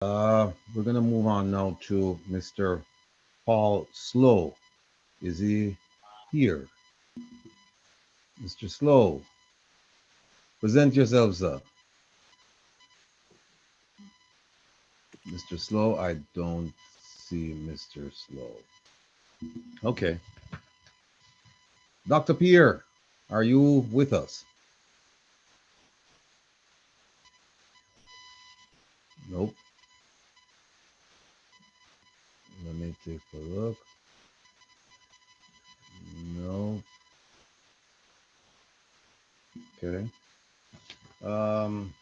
We're gonna move on now to Mr. Paul Slow. Is he here? Mr. Slow, present yourself, sir. Mr. Slow, I don't see Mr. Slow. Okay. Dr. Pierre, are you with us? Nope. Let me take a look. No. Okay. Um,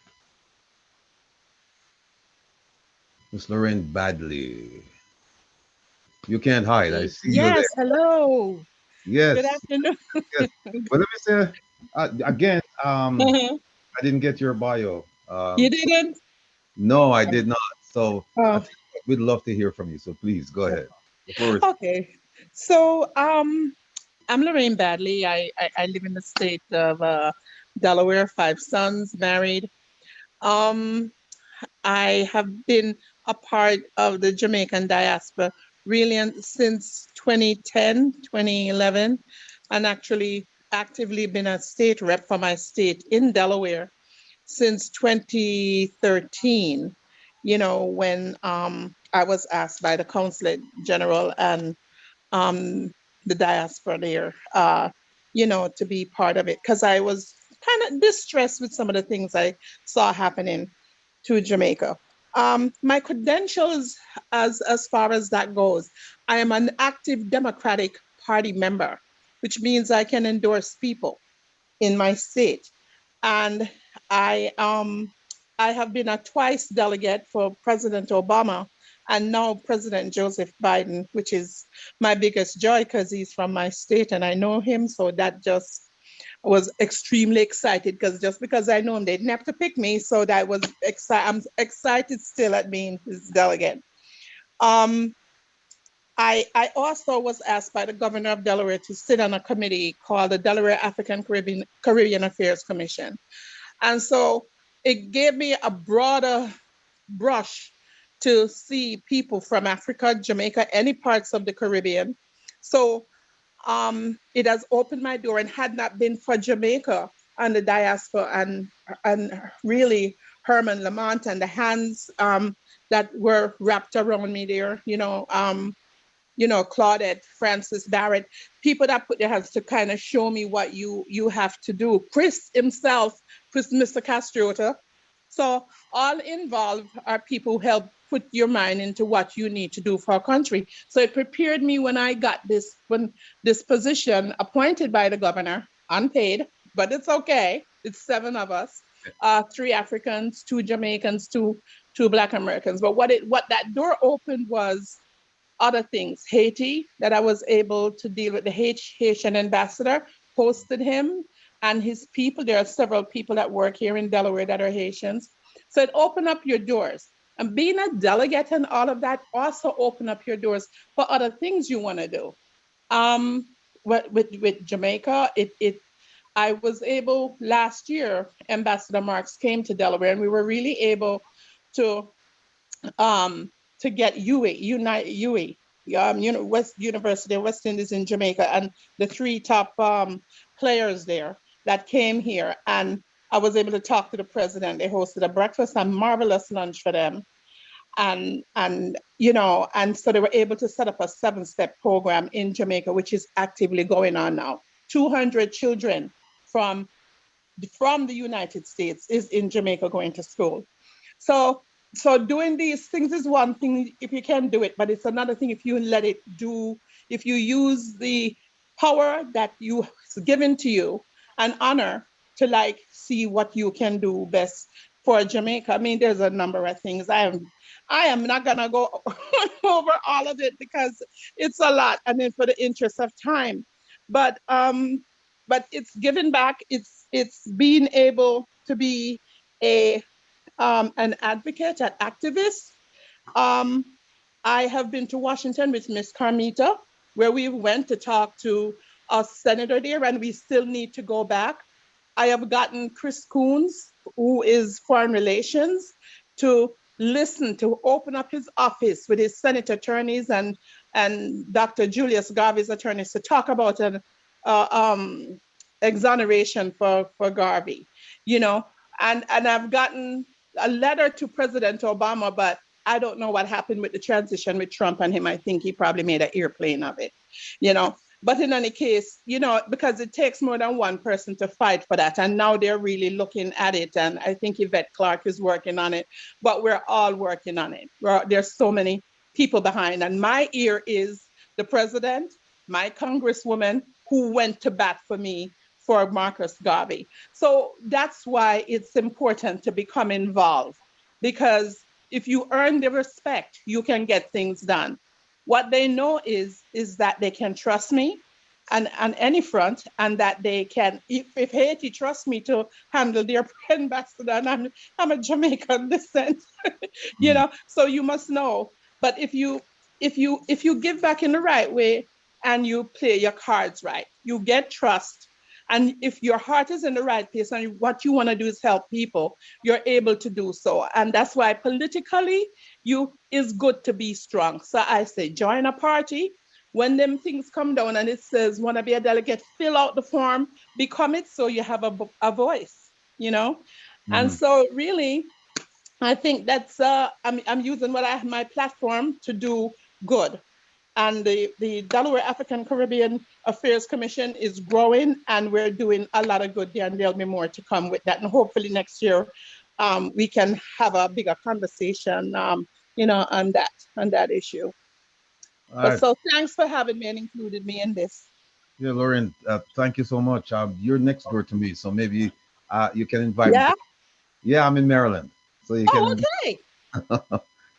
Miss Lorraine Badley. You can't hide. I see you there. Yes, hello. Good Yes. afternoon. Yes. But let me say again, Mhm. I didn't get your bio. You So didn't? no, I did not. So I Oh, think we'd love to hear from you. So please go ahead. The floor is okay. So, I'm Lorraine Badley. I live in the state of Delaware, five sons, married. Um, I have been a part of the Jamaican diaspora really since 2010, 2011, and actually actively been a state rep for my state in Delaware since 2013, when I was asked by the Consulate General and um, the diaspora there, to be part of it because I was kind of distressed with some of the things I saw happening to Jamaica. My credentials, as far as that goes, I am an active Democratic Party member, which means I can endorse people in my state. And I I have been a twice delegate for President Obama and now President Joseph Biden, which is my biggest joy because he's from my state and I know him. So that just was extremely excited because just because I know him, they didn't have to pick me. So that was excited. I'm excited still at being his delegate. Um, I also was asked by the governor of Delaware to sit on a committee called the Delaware African Caribbean Affairs Commission. And so it gave me a broader brush to see people from Africa, Jamaica, any parts of the Caribbean. So it has opened my door, and had not been for Jamaica and the diaspora and really Herman Lamont and the hands that were wrapped around me there, Claudette, Francis Barrett, people that put their hands to kind of show me what you have to do. Chris himself, Mr. Castriota. So all involved are people who help put your mind into what you need to do for our country. So it prepared me when I got this position appointed by the governor, unpaid, but it's okay. It's seven of us, three Africans, two Jamaicans, two Black Americans. But what that door opened was other things. Haiti, that I was able to deal with the Haitian ambassador, hosted him and his people. There are several people that work here in Delaware that are Haitians. So it opened up your doors. And being a delegate and all of that also open up your doors for other things you want to do. Um, with Jamaica, it I was able last year. Ambassador Marks came to Delaware, and we were really able to um, to get UWI, West University of West Indies in Jamaica, and the three top players there that came here. And I was able to talk to the president. They hosted a breakfast and marvelous lunch for them. And so they were able to set up a seven-step program in Jamaica, which is actively going on now. 200 children from from the United States is in Jamaica going to school. So so doing these things is one thing if you can do it, but it's another thing if you let it do, if you use the power that you is given to you and honor to like see what you can do best for Jamaica. I mean, there's a number of things. I am not gonna go over all of it because it's a lot, and then for the interest of time. But it's giving back. It's being able to be a an advocate, an activist. Um, I have been to Washington with Miss Carmita, where we went to talk to a senator there, and we still need to go back. I have gotten Chris Coons, who is foreign relations, to listen, to open up his office with his Senate attorneys and Dr. Julius Garvey's attorneys to talk about an uh, um, exoneration for Garvey, you know, and I've gotten a letter to President Obama, but I don't know what happened with the transition with Trump and him. I think he probably made an airplane of it, you know. But in any case, you know, because it takes more than one person to fight for that. And now they're really looking at it. And I think Yvette Clarke is working on it, but we're all working on it. There's so many people behind. And my ear is the president, my congresswoman who went to bat for me for Marcus Garvey. So that's why it's important to become involved, because if you earn the respect, you can get things done. What they know is that they can trust me on any front, and that they can, if Haiti trusts me to handle their ambassador, and I'm a Jamaican descent, you Mm. know, so you must know. But if you give back in the right way and you play your cards right, you get trust. And if your heart is in the right place and what you want to do is help people, you're able to do so. And that's why politically, you is good to be strong. So I say, join a party. When them things come down and it says, want to be a delegate, fill out the form, become it, so you have a voice, you know? And Mhm. so really, I think that's I'm using what I have my platform to do good. And the Delaware African Caribbean Affairs Commission is growing, and we're doing a lot of good there, and there'll be more to come with that. And hopefully next year we can have a bigger conversation, you know, on that issue. All But right. so thanks for having me and included me in this. Yeah, Lauren, thank you so much. You're next door to me, so maybe you can invite me to. Yeah. Yeah, I'm in Maryland, so you Oh, can okay.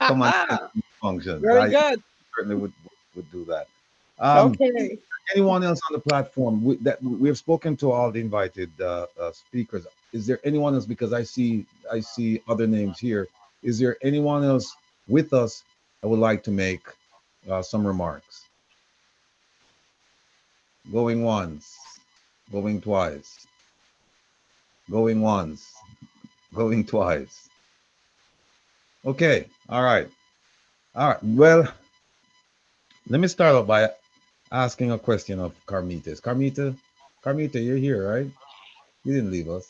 come and attend the functions. Very I good. certainly would do that. Um, Okay. Anyone else on the platform that we have spoken to all the invited speakers? Is there anyone else? Because I see other names here. Is there anyone else with us that would like to make some remarks? Going once, going twice, going once, going twice. Okay, all right. Well, let me start off by asking a question of Carmita. Carmita, you're here, right? You didn't leave us.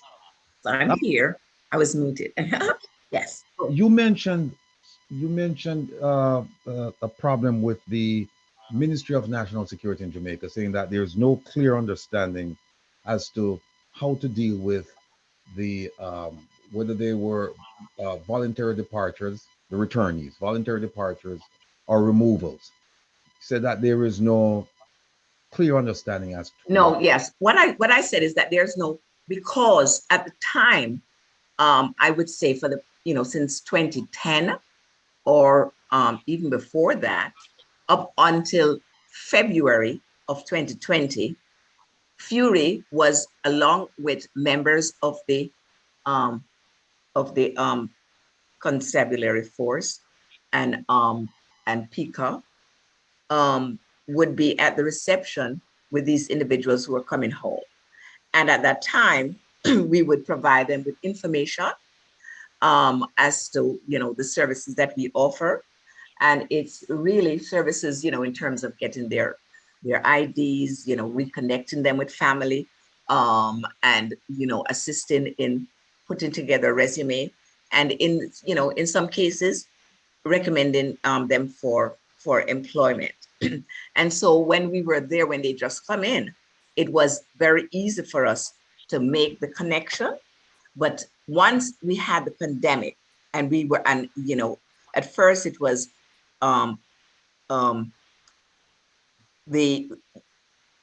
I'm here. I was muted. Yes. You mentioned a problem with the Ministry of National Security in Jamaica, saying that there's no clear understanding as to how to deal with the whether they were voluntary departures, the returnees, voluntary departures, or removals. Said that there is no clear understanding as to why. No, yes. What I said is that there's no, because at the time, I would say for the, since 2010 or even before that, up until February of 2020, Fury was, along with members um, of the constabulary force and PICA, would be at the reception with these individuals who were coming home. And at that time, we would provide them with information as to, the services that we offer. And it's really services, in terms of getting their IDs, reconnecting them with family, and, assisting in putting together a resume. And in some cases, recommending them for employment. And so when we were there, when they just come in, it was very easy for us to make the connection. But once we had the pandemic, and at first it was um, um, the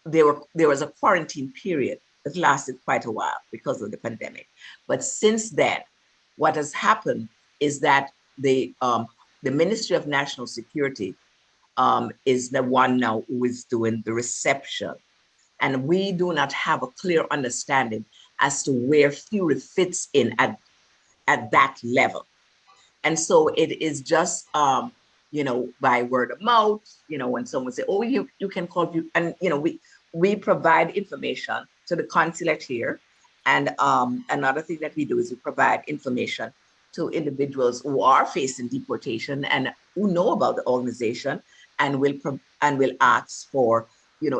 there was a quarantine period that lasted quite a while because of the pandemic. But since then, what has happened is that the Ministry of National Security is the one now who is doing the reception. And we do not have a clear understanding as to where Fury fits in at that level. And so it is just, by word of mouth, when someone say, oh, you can call you, and, we provide information to the consulate here. And another thing that we do is we provide information to individuals who are facing deportation and who know about the organization and will ask for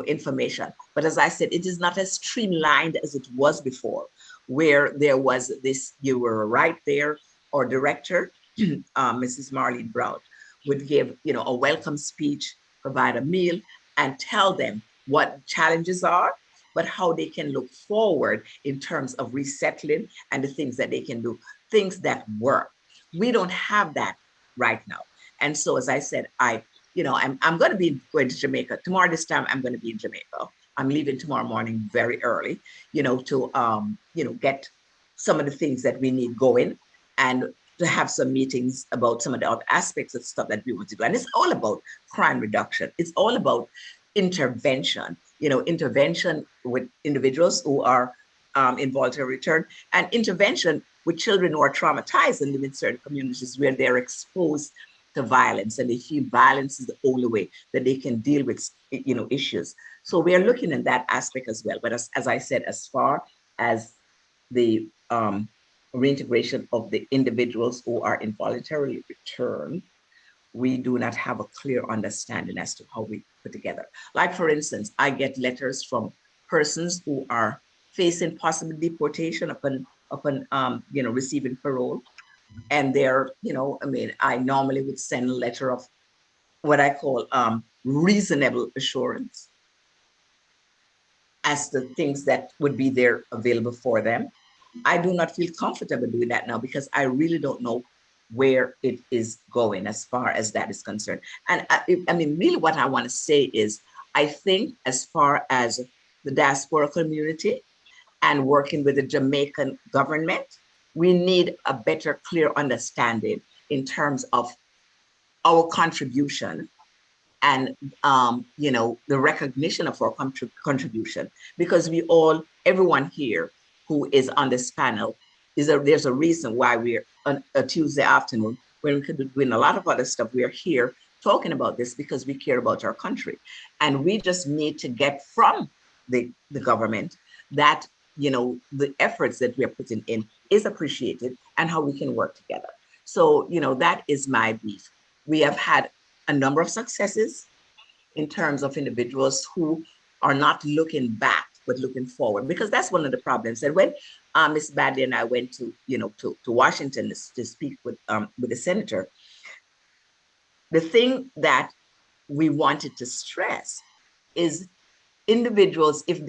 information. But as I said, it is not as streamlined as it was before, where there was this, you were right there, or director, Mrs. Marlene Brown, would give a welcome speech, provide a meal, and tell them what challenges are, but how they can look forward in terms of resettling and the things that they can do, things that work. We don't have that right now. And so, as I said, I'm going to be going to Jamaica tomorrow. This time, I'm going to be in Jamaica. I'm leaving tomorrow morning very early, to get some of the things that we need going, and to have some meetings about some of the other aspects of stuff that we want to do. And it's all about crime reduction. It's all about intervention, intervention with individuals who are in voluntary return, and intervention with children who are traumatized and live in certain communities where they're exposed to violence, and they feel violence is the only way that they can deal with issues. So we are looking at that aspect as well. But as I said, as far as the reintegration of the individuals who are involuntarily returned, we do not have a clear understanding as to how we put together. Like, for instance, I get letters from persons who are facing possible deportation upon receiving parole. And they're, I normally would send a letter of what I call reasonable assurance as to things that would be there available for them. I do not feel comfortable doing that now because I really don't know where it is going as far as that is concerned. And really what I want to say is, I think as far as the diaspora community and working with the Jamaican government, we need a better, clear understanding in terms of our contribution and the recognition of our contribution, because everyone here who is on this panel there's a reason why we're on a Tuesday afternoon when we could be doing a lot of other stuff. We are here talking about this because we care about our country, and we just need to get from the government that the efforts that we are putting in is appreciated and how we can work together. So that is my beef. We have had a number of successes in terms of individuals who are not looking back, but looking forward, because that's one of the problems. And when Ms. Badley and I went to Washington to speak with the senator, the thing that we wanted to stress is individuals, if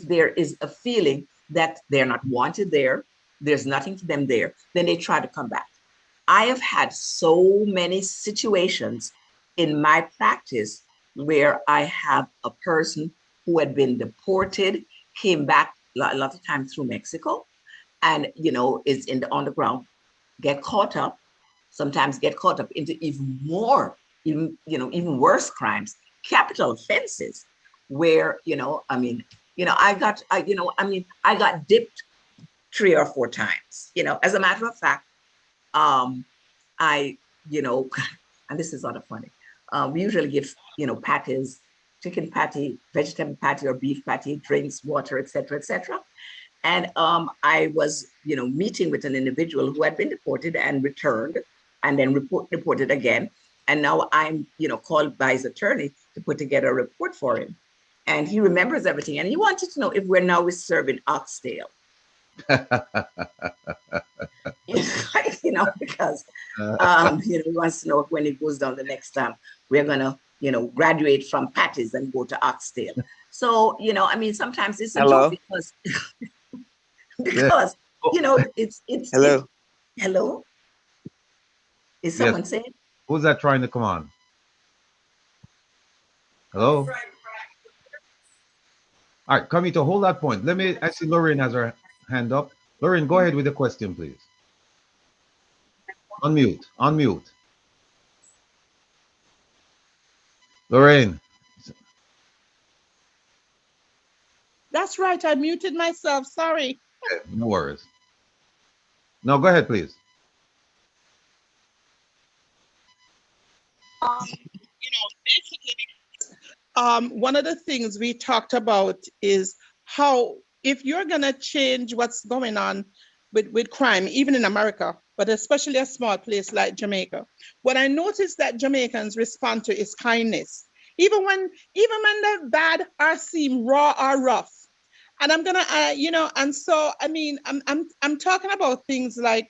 there is a feeling that they're not wanted there, there's nothing for them there, then they try to come back. I have had so many situations in my practice where I have a person who had been deported, came back a lot of times through Mexico, and is on the ground, sometimes get caught up into even worse crimes, capital offenses, where I got dipped 3 or 4 times. As a matter of fact, and this is sort of funny. We usually give, patties, chicken patty, vegetable patty, or beef patty, drinks, water, etc., etc. And I was, meeting with an individual who had been deported and returned, and then deported again. And now I'm, called by his attorney to put together a report for him. And he remembers everything. And he wanted to know if we're now serving oxtail. Because he wants to know when it goes down the next time, we're gonna, graduate from patties and go to oxtail. So, sometimes it's a joke because it's hello. Hello? Is someone saying? Who's that trying to come on? Hello? All right, coming to hold that point. I see Lorraine has her hand up. Lorraine, go ahead with the question, please. Unmute. Lorraine. That's right. I muted myself. Sorry. Okay, no worries. No, go ahead, please. Basically, one of the things we talked about is how, if you're going to change what's going on with crime, even in America, but especially a small place like Jamaica. What I noticed that Jamaicans respond to is kindness, even when they're bad or seem raw or rough. And I'm gonna, and so I mean, I'm talking about things like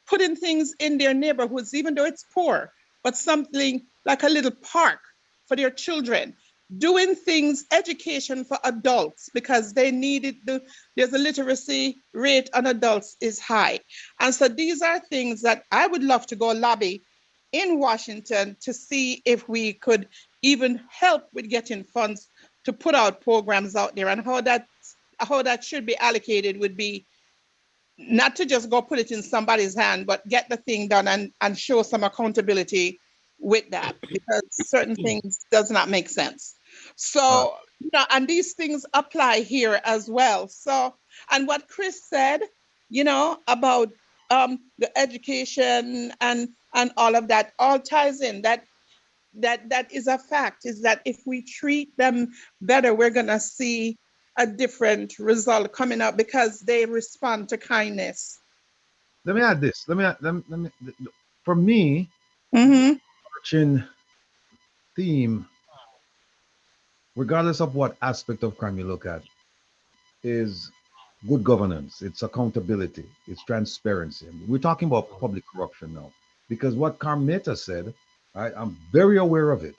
putting things in their neighborhoods, even though it's poor, but something like a little park for their children, doing things, education for adults, because they need it. There's a literacy rate on adults is high. And so these are things that I would love to go lobby in Washington to see if we could even help with getting funds to put out programs out there, and how that should be allocated would be not to just go put it in somebody's hand, but get the thing done and show some accountability with that, because certain things does not make sense. Uh, So, and these things apply here as well. So, and what Chris said, about the education and all of that all ties in. That is a fact, is that if we treat them better, we're going to see a different result coming up because they respond to kindness. Let me add this. For me, Mm-hmm. overarching theme, regardless of what aspect of crime you look at, is good governance, it's accountability, it's transparency. We're talking about public corruption now, because what Carmeta said, right, I'm very aware of it.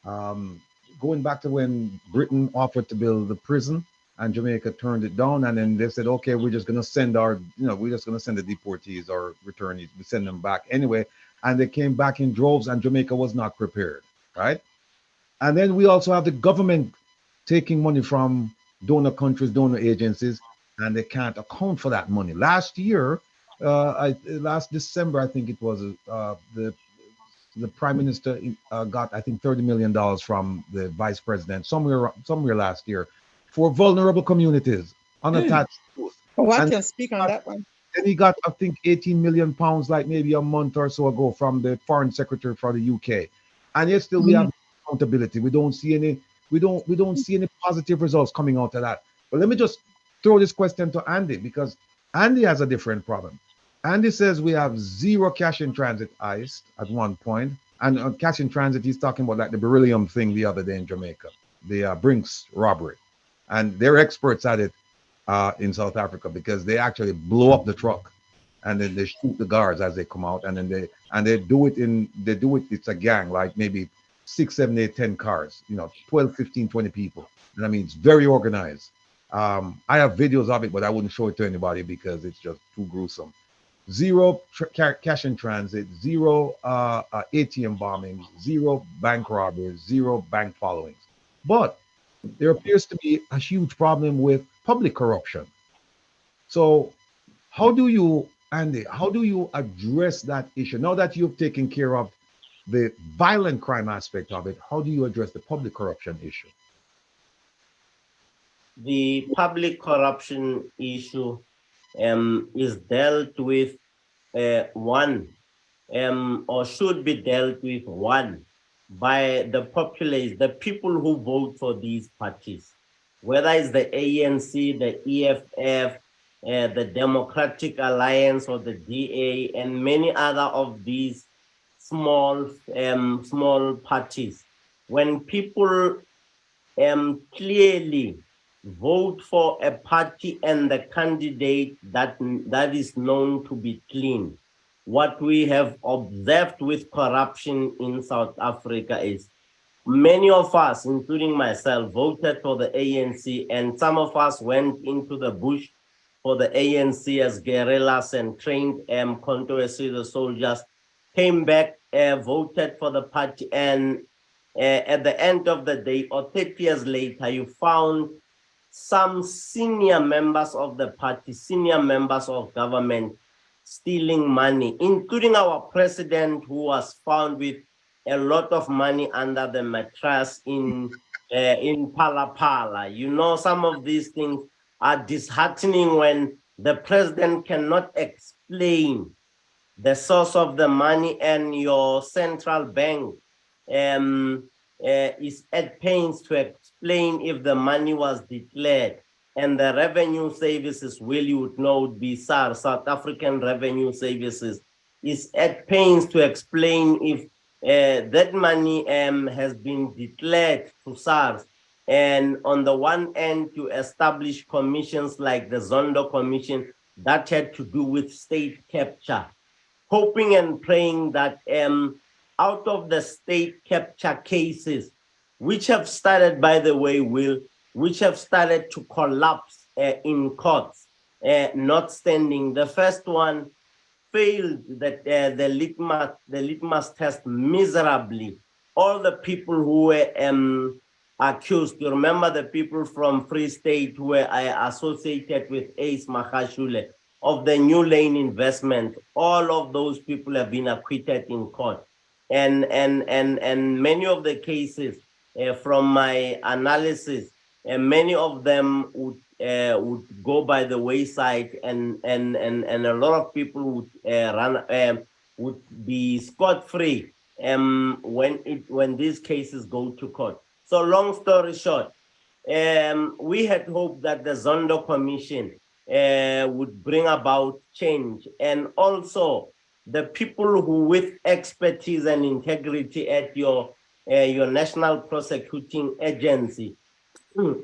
Um, Going back to when Britain offered to build the prison and Jamaica turned it down, and then they said, okay, we're just going to send we're just going to send the deportees or returnees, we send them back anyway. And they came back in droves, and Jamaica was not prepared, right? And then we also have the government taking money from donor countries, donor agencies, and they can't account for that money. Last December, I think it was, the prime minister got, I think, $30 million from the vice president somewhere last year for vulnerable communities, unattached youth. Oh, I And can speak on that one. then he got, I think, 18 million pounds, like maybe a month or so ago, from the foreign secretary for the UK. And yet still we Mhm. have accountability. We don't see any positive results coming out of that. But let me just throw this question to Andy, because Andy has a different problem. Andy says we have zero cash in transit iced at one point. And cash in transit, he's talking about like the beryllium thing the other day in Jamaica, the Brinks robbery. And they're experts at it in South Africa, because they actually blow up the truck and then they shoot the guards as they come out, and then they do it. It's a gang, like maybe 6, 7, 8, 10 cars, 12, 15, 20 people. And I mean, it's very organized. I have videos of it, but I wouldn't show it to anybody because it's just too gruesome. Zero cash in transit, zero ATM bombings, zero bank robberies, zero bank followings. But there appears to be a huge problem with public corruption. So, Andy, how do you address that issue? Now that you've taken care of the violent crime aspect of it, how do you address the public corruption issue? The public corruption issue is dealt with one or should be dealt with one by the populace, the people who vote for these parties, whether it's the ANC, the EFF, the Democratic Alliance, or the DA, and many other of these small parties. When people clearly vote for a party and the candidate that is known to be clean. What we have observed with corruption in South Africa is many of us, including myself, voted for the ANC, and some of us went into the bush for the ANC as guerrillas and trained Contour soldiers, came back, voted for the party, and at the end of the day, or 30 years later, you found some senior members of the party, senior members of government stealing money, including our president, who was found with a lot of money under the mattress in Pala Pala. Some of these things are disheartening when the president cannot explain the source of the money, and your central bank is at pains to explain if the money was declared. and the revenue services, Will, you would know, would be SARS, South African Revenue Services, is at pains to explain if that money has been declared to SARS. And on the one end, to establish commissions like the Zondo Commission that had to do with state capture, hoping and praying that out of the state capture cases, which have started, by the way, Will, which have started to collapse in courts, not standing. The first one failed that the litmus test miserably. All the people who were accused, you remember the people from Free State who were associated with Ace Magashule of the New Lane investment, all of those people have been acquitted in court. And many of the cases, from my analysis, many of them would go by the wayside, and a lot of people would be scot-free when these cases go to court. So long story short, we had hoped that the Zondo Commission would bring about change, and also the people who with expertise and integrity at your National Prosecuting Agency,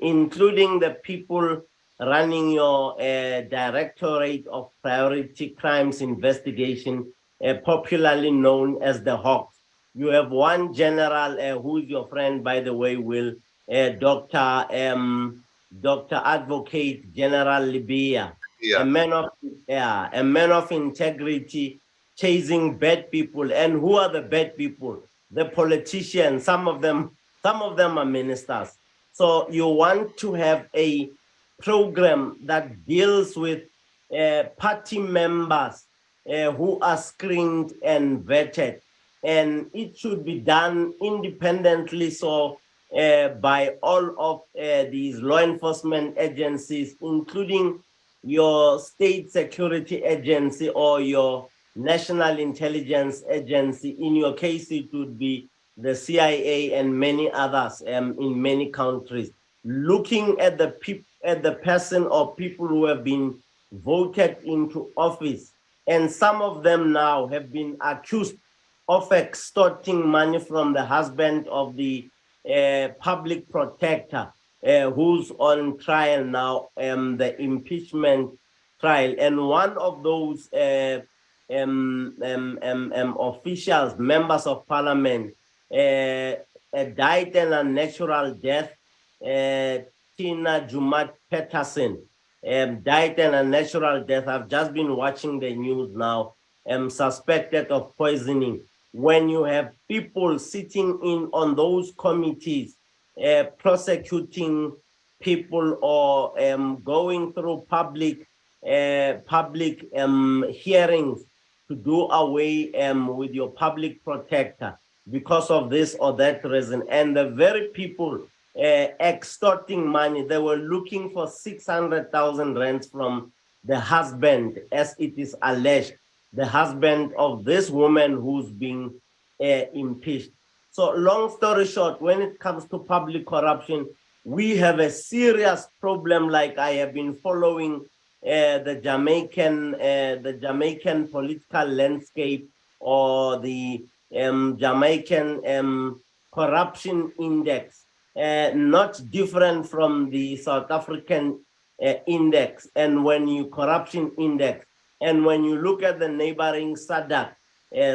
including the people running your Directorate of Priority Crimes Investigation, popularly known as the Hawks. You have one general who's your friend, by the way, Will, Dr. Advocate General Libya, Yeah. a man of integrity, chasing bad people. And who are the bad people? The politicians. Some of them are ministers. So you want to have a program that deals with party members who are screened and vetted, and it should be done independently. So by all of these law enforcement agencies, including your state security agency or your national intelligence agency. In your case, it would be the CIA and many others in many countries, looking at the person or people who have been voted into office. And some of them now have been accused of extorting money from the husband of the public protector, who's on trial now, the impeachment trial. And one of those officials, members of parliament, died in a natural death. Tina Jumat Peterson died in a natural death. I've just been watching the news now, suspected of poisoning. When you have people sitting in on those committees, prosecuting people or going through public hearings to do away with your public protector because of this or that reason, and the very people extorting money, they were looking for 600,000 rands from the husband, as it is alleged, the husband of this woman who's being impeached. So long story short, when it comes to public corruption, we have a serious problem. Like I have been following the Jamaican political landscape, or the Jamaican corruption index, not different from the South African index, and when you corruption index, and when you look at the neighboring SADC,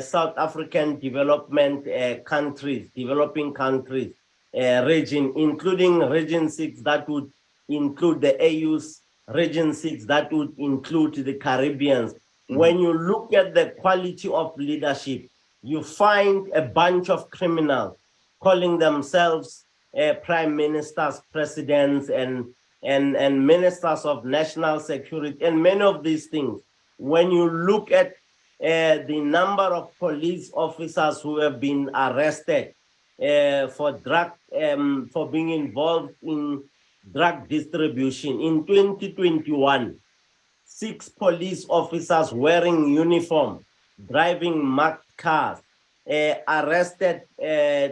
South African development countries, developing countries region, including Region 6, that would include the AU's Region 6, that would include the Caribbeans. When you look at the quality of leadership, you find a bunch of criminals calling themselves prime ministers, presidents, and ministers of national security, and many of these things. When you look at the number of police officers who have been arrested for being involved in drug distribution in 2021, 6 police officers wearing uniform, driving marked cars, arrested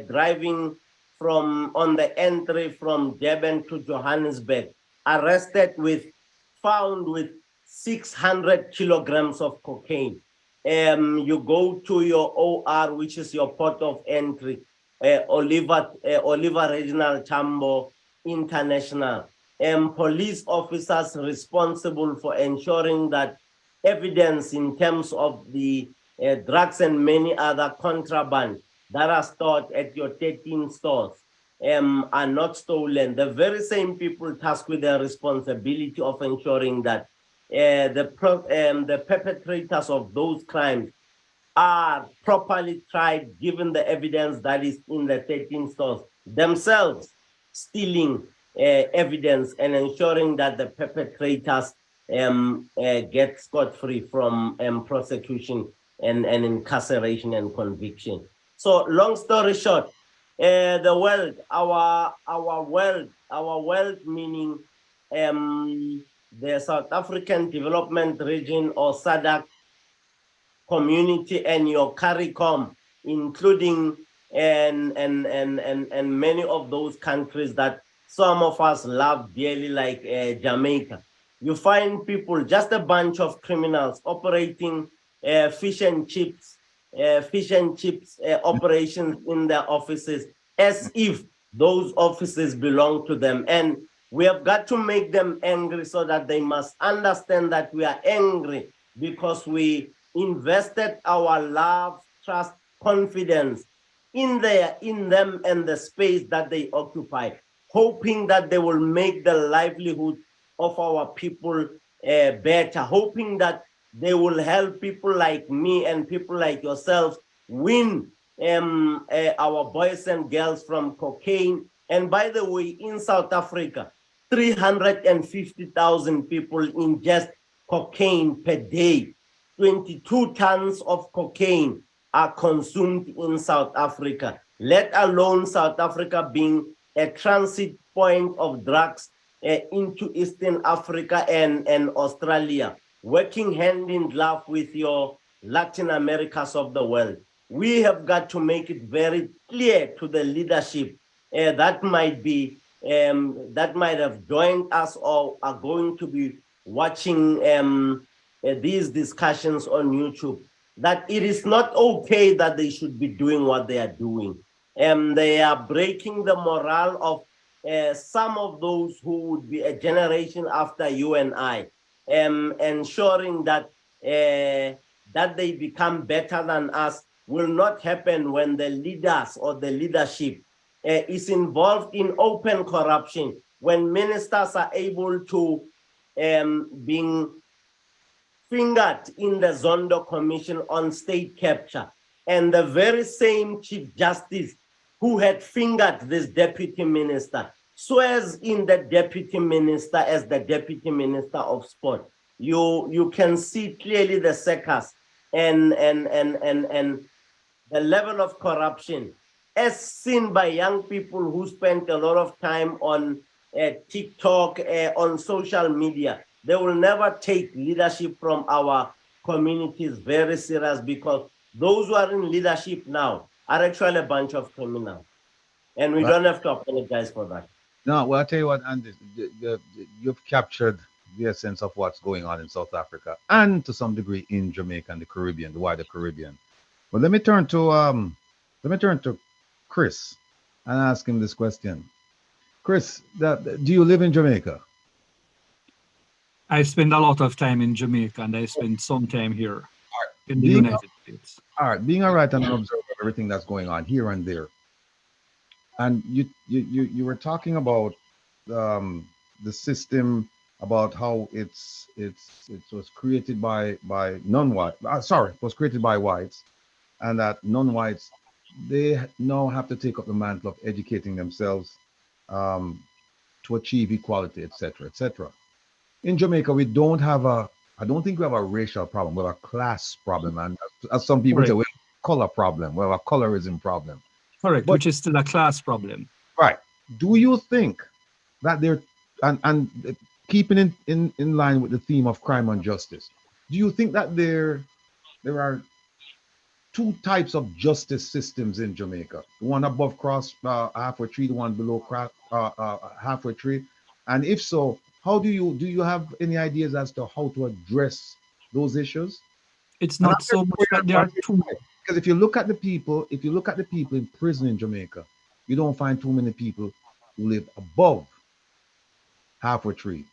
driving on the entry from Durban to Johannesburg, found with 600 kilograms of cocaine. You go to your OR, which is your port of entry, Oliver Regional Tambo International, police officers responsible for ensuring that evidence in terms of the drugs and many other contraband that are stored at your 13 stores are not stolen. The very same people tasked with the responsibility of ensuring that the perpetrators of those crimes are properly tried, given the evidence that is in the 13 stores, themselves stealing evidence and ensuring that the perpetrators get scot-free from prosecution and incarceration and conviction. So long story short, the world, our world meaning the South African Development Region or SADC community and your CARICOM, including and many of those countries that some of us love dearly, like Jamaica. You find people, just a bunch of criminals operating fish and chips operations in their offices as if those offices belong to them. And we have got to make them angry so that they must understand that we are angry because we invested our love, trust, confidence in them and the space that they occupy, hoping that they will make the livelihood of our people better, hoping that they will help people like me and people like yourselves win our boys and girls from cocaine. And by the way, in South Africa, 350,000 people ingest cocaine per day. 22 tons of cocaine are consumed in South Africa, let alone South Africa being a transit point of drugs into Eastern Africa and Australia, working hand in glove with your Latin Americas of the world. We have got to make it very clear to the leadership that might have joined us or are going to be watching these discussions on YouTube, that it is not okay that they should be doing what they are doing. They are breaking the morale of some of those who would be a generation after you and I, ensuring that that they become better than us will not happen when the leaders or the leadership is involved in open corruption, when ministers are able to being fingered in the Zondo Commission on state capture, and the very same Chief Justice who had fingered this deputy minister swears in the deputy minister as the deputy minister of sport. You can see clearly the circus and the level of corruption as seen by young people who spent a lot of time on TikTok, on social media. They will never take leadership from our communities very serious, because those who are in leadership now are actually a bunch of criminals. And we don't have to apologize for that. No, well, I'll tell you what, Andy, you've captured the essence of what's going on in South Africa and to some degree in Jamaica and the Caribbean, the wider Caribbean. But let me turn to Chris and ask him this question. Chris, do you live in Jamaica? I spend a lot of time in Jamaica, and I spend some time here in the United States. All right, being a writer and an observer of everything that's going on here and there, and you were talking about the system, about how it was created by non-white. It was created by whites, and that non-whites, they now have to take up the mantle of educating themselves to achieve equality, etc., etc. In Jamaica, we don't have I don't think we have a racial problem. We have a class problem. And as some people say, we have a color problem. We have a colorism problem. Correct, which is still a class problem. Right. Do you think that they're, and keeping in line with the theme of crime and justice, do you think that there are two types of justice systems in Jamaica? The one above cross halfway tree, the one below halfway tree? And if so, how do you have any ideas as to how to address those issues? It's And not so much that there are two. because if you look at the people, in prison in Jamaica, you don't find too many people who live above halfway tree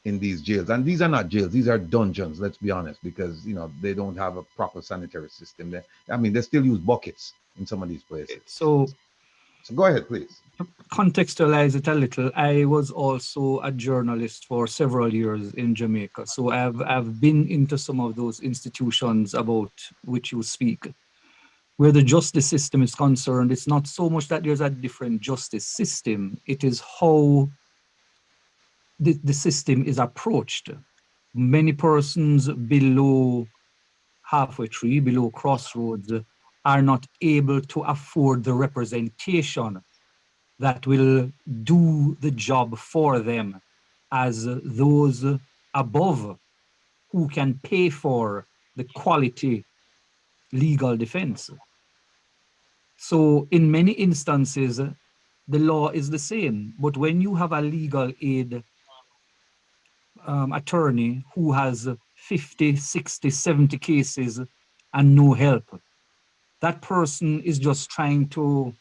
in these jails. And these are not jails; these are dungeons. Let's be honest, because they don't have a proper sanitary system. I mean, they still use buckets in some of these places. So go ahead, please. Contextualize it a little. I was also a journalist for several years in Jamaica, so I've been into some of those institutions about which you speak. Where the justice system is concerned, it's not so much that there's a different justice system, it is how the system is approached. Many persons below halfway tree, below crossroads, are not able to afford the representation that will do the job for them as those above who can pay for the quality legal defense. So in many instances, the law is the same, but when you have a legal aid attorney who has 50, 60, 70 cases and no help, that person is just trying to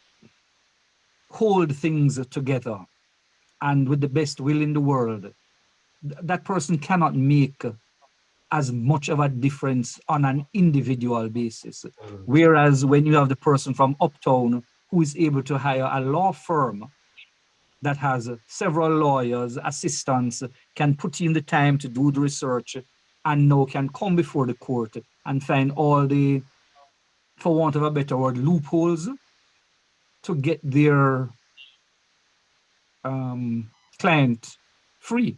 hold things together. And with the best will in the world, that person cannot make as much of a difference on an individual basis. Whereas when you have the person from uptown who is able to hire a law firm that has several lawyers, assistants, can put in the time to do the research, and now can come before the court and find all the, for want of a better word, loopholes to get their client free.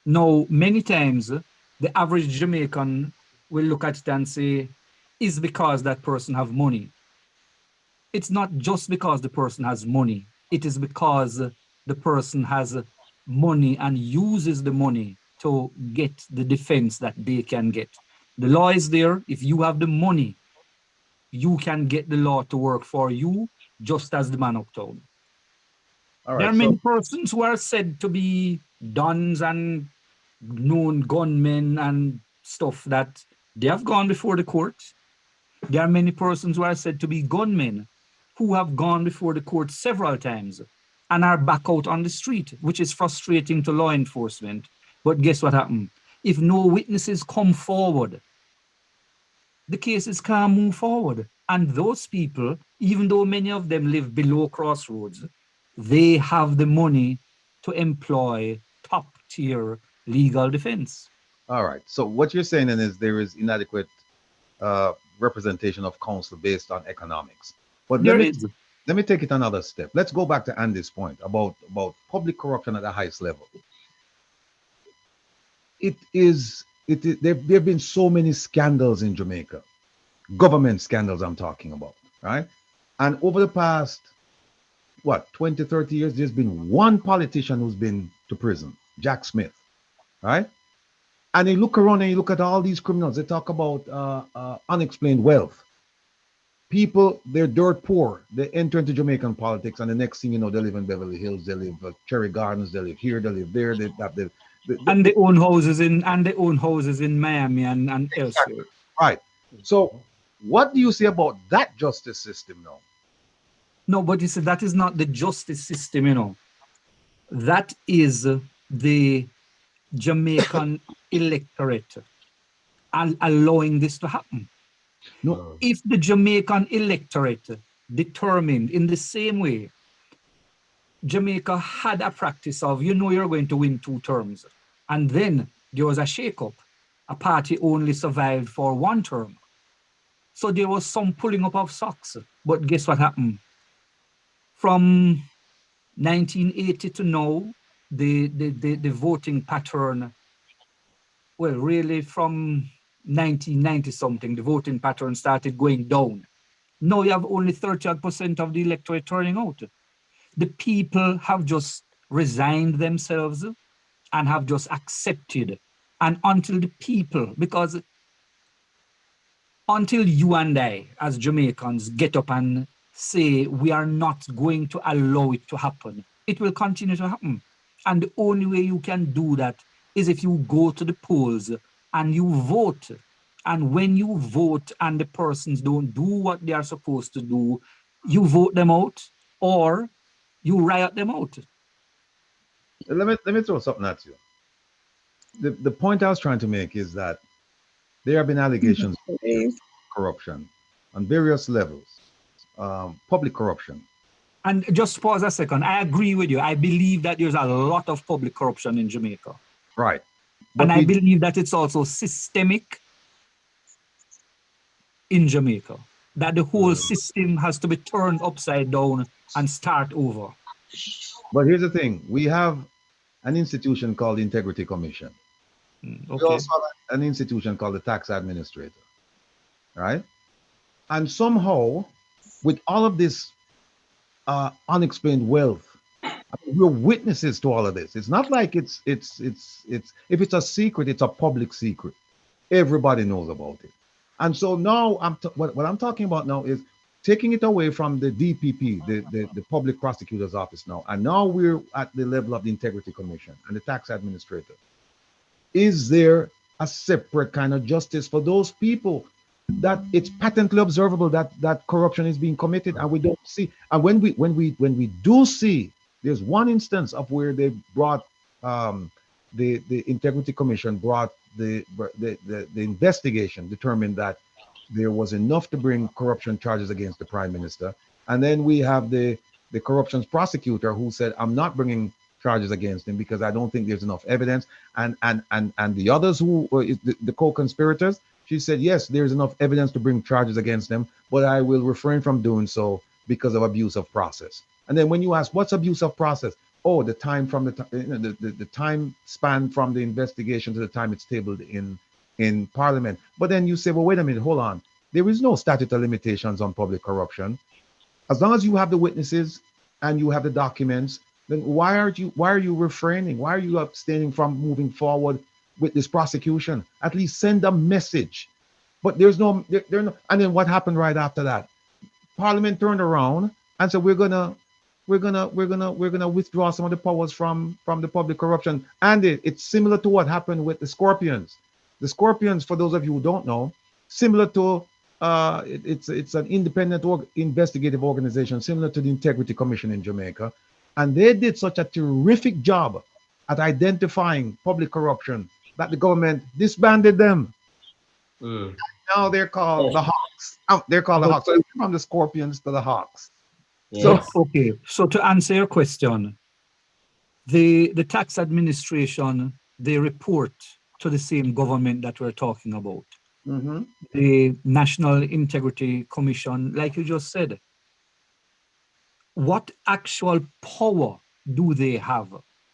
Now, many times, the average Jamaican will look at it and say, is because that person have money. It's not just because the person has money. It is because the person has money and uses the money to get the defense that they can get. The law is there. If you have the money, you can get the law to work for you, just as the man uptown. All right, there are many persons who are said to be dons and known gunmen and stuff that they have gone before the court. There are many persons who are said to be gunmen who have gone before the court several times and are back out on the street, which is frustrating to law enforcement. But guess what happened? If no witnesses come forward, the cases can't move forward. And those people, even though many of them live below crossroads, they have the money to employ top-tier legal defense. All right. So what you're saying then is there is inadequate representation of counsel based on economics. But let me take it another step. Let's go back to Andy's point about public corruption at the highest level. There have been so many scandals in Jamaica, government scandals I'm talking about, right? And over the past, 20, 30 years, there's been one politician who's been to prison, Jack Smith, right? And you look around and you look at all these criminals, they talk about unexplained wealth. People, they're dirt poor. They enter into Jamaican politics, and the next thing you know, they live in Beverly Hills, they live Cherry Gardens, they live here, they live there, they have and they own houses in Miami and elsewhere. Right. So what do you say about that justice system now? No, but you see, that is not the justice system, That is the Jamaican electorate and allowing this to happen. No. If the Jamaican electorate determined in the same way, Jamaica had a practice of, you're going to win 2 terms. And then there was a shake-up. A party only survived for 1 term. So there was some pulling up of socks. But guess what happened? From 1980 to now, the voting pattern, well, really from 1990 something, the voting pattern started going down. Now you have only 30% of the electorate turning out. The people have just resigned themselves and have just accepted. And until the people, because until you and I, as Jamaicans, get up and say we are not going to allow it to happen, it will continue to happen. And the only way you can do that is if you go to the polls and you vote. And when you vote and the persons don't do what they are supposed to do, you vote them out or you riot them out. Let me throw something at you. The point I was trying to make is that there have been allegations of corruption on various levels, public corruption. And just pause a second. I agree with you. I believe that there's a lot of public corruption in Jamaica. Right. And I believe that it's also systemic in Jamaica, that the whole system has to be turned upside down and start over. But here's the thing. We have an institution called the Integrity Commission. Okay. We also have an institution called the Tax Administrator. Right? And somehow, with all of this unexplained wealth, we're witnesses to all of this. It's not like it's if it's a secret, it's a public secret. Everybody knows about it. And so now what I'm talking about now is taking it away from the DPP, the Public Prosecutor's Office now, and now we're at the level of the Integrity Commission and the Tax Administrator. Is there a separate kind of justice for those people that it's patently observable that corruption is being committed and we don't see? And when we do see, there's one instance of where they brought the Integrity Commission brought the investigation determined that there was enough to bring corruption charges against the Prime Minister, and then we have the corruption prosecutor who said, I'm not bringing charges against him because I don't think there's enough evidence, and the others who the co-conspirators, she said, yes, there's enough evidence to bring charges against them, but I will refrain from doing so because of abuse of process. And then when you ask what's abuse of process, oh, the time from the time span from the investigation to the time it's tabled in Parliament. But then you say, well, wait a minute, hold on. There is no statute of limitations on public corruption. As long as you have the witnesses and you have the documents, then why are you refraining? Why are you abstaining from moving forward with this prosecution? At least send a message. But there's no, and then what happened right after that? Parliament turned around and said, we're gonna withdraw some of the powers from the public corruption. And it's similar to what happened with the Scorpions. The Scorpions, for those of you who don't know, similar to it's an independent investigative organization similar to the Integrity Commission in Jamaica, and they did such a terrific job at identifying public corruption that the government disbanded them. Now they're called the Hawks. They're called the Hawks. So from the Scorpions to the Hawks. Yes. So okay. So to answer your question, the tax administration, they report to the same government that we're talking about. Mm-hmm. The National Integrity Commission, like you just said. What actual power do they have?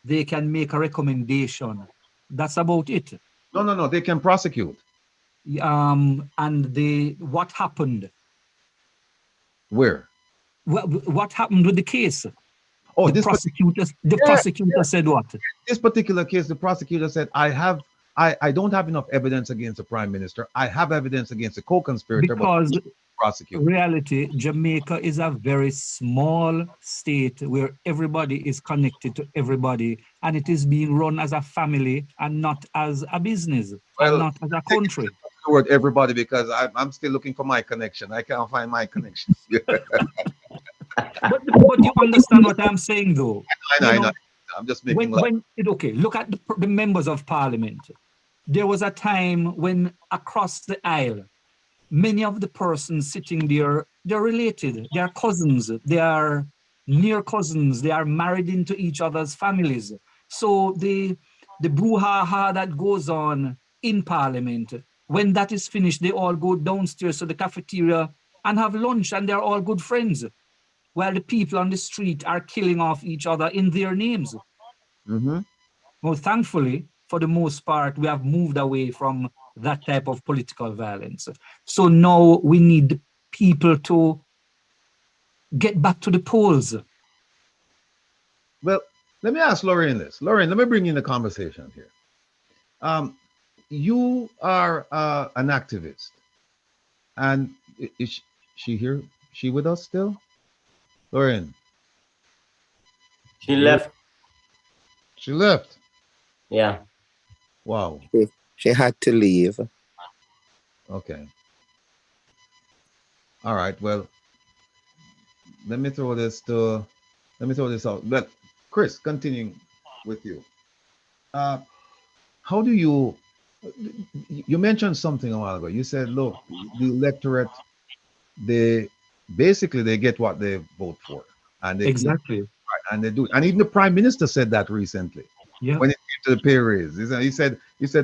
They can make a recommendation. That's about it. No. They can prosecute. And what happened? Where? What happened with the case? Oh, the prosecutor said what? This particular case, the prosecutor said, I don't have enough evidence against the Prime Minister. I have evidence against the co-conspirator. Because prosecute. Reality, Jamaica is a very small state where everybody is connected to everybody, and it is being run as a family and not as a business, and not as a country. The word everybody, because I'm still looking for my connection. I can't find my connection. but you understand what I'm saying, though. I know. I'm just making look at the members of Parliament. There was a time when across the aisle, many of the persons sitting there, they're related, they are cousins, they are near cousins, they are married into each other's families. So the brouhaha that goes on in Parliament, when that is finished, they all go downstairs to the cafeteria and have lunch, and they're all good friends, while the people on the street are killing off each other in their names. Mm-hmm. Well, thankfully, for the most part, we have moved away from that type of political violence. So now we need people to get back to the polls. Well, let me ask Lorraine this. Lorraine, let me bring you in the conversation here. You are an activist, and is she here? Is she with us still? Lorraine? She left. She left. Yeah. Wow. She had to leave. Okay. All right. Well, let me throw this to let me throw this out. But Chris, continuing with you. Uh, how do you mentioned something a while ago. You said, look, the electorate, they basically they get what they vote for, and they Exactly. and they do. And even the prime minister said that recently Yeah. when it came to the pay raise. He said,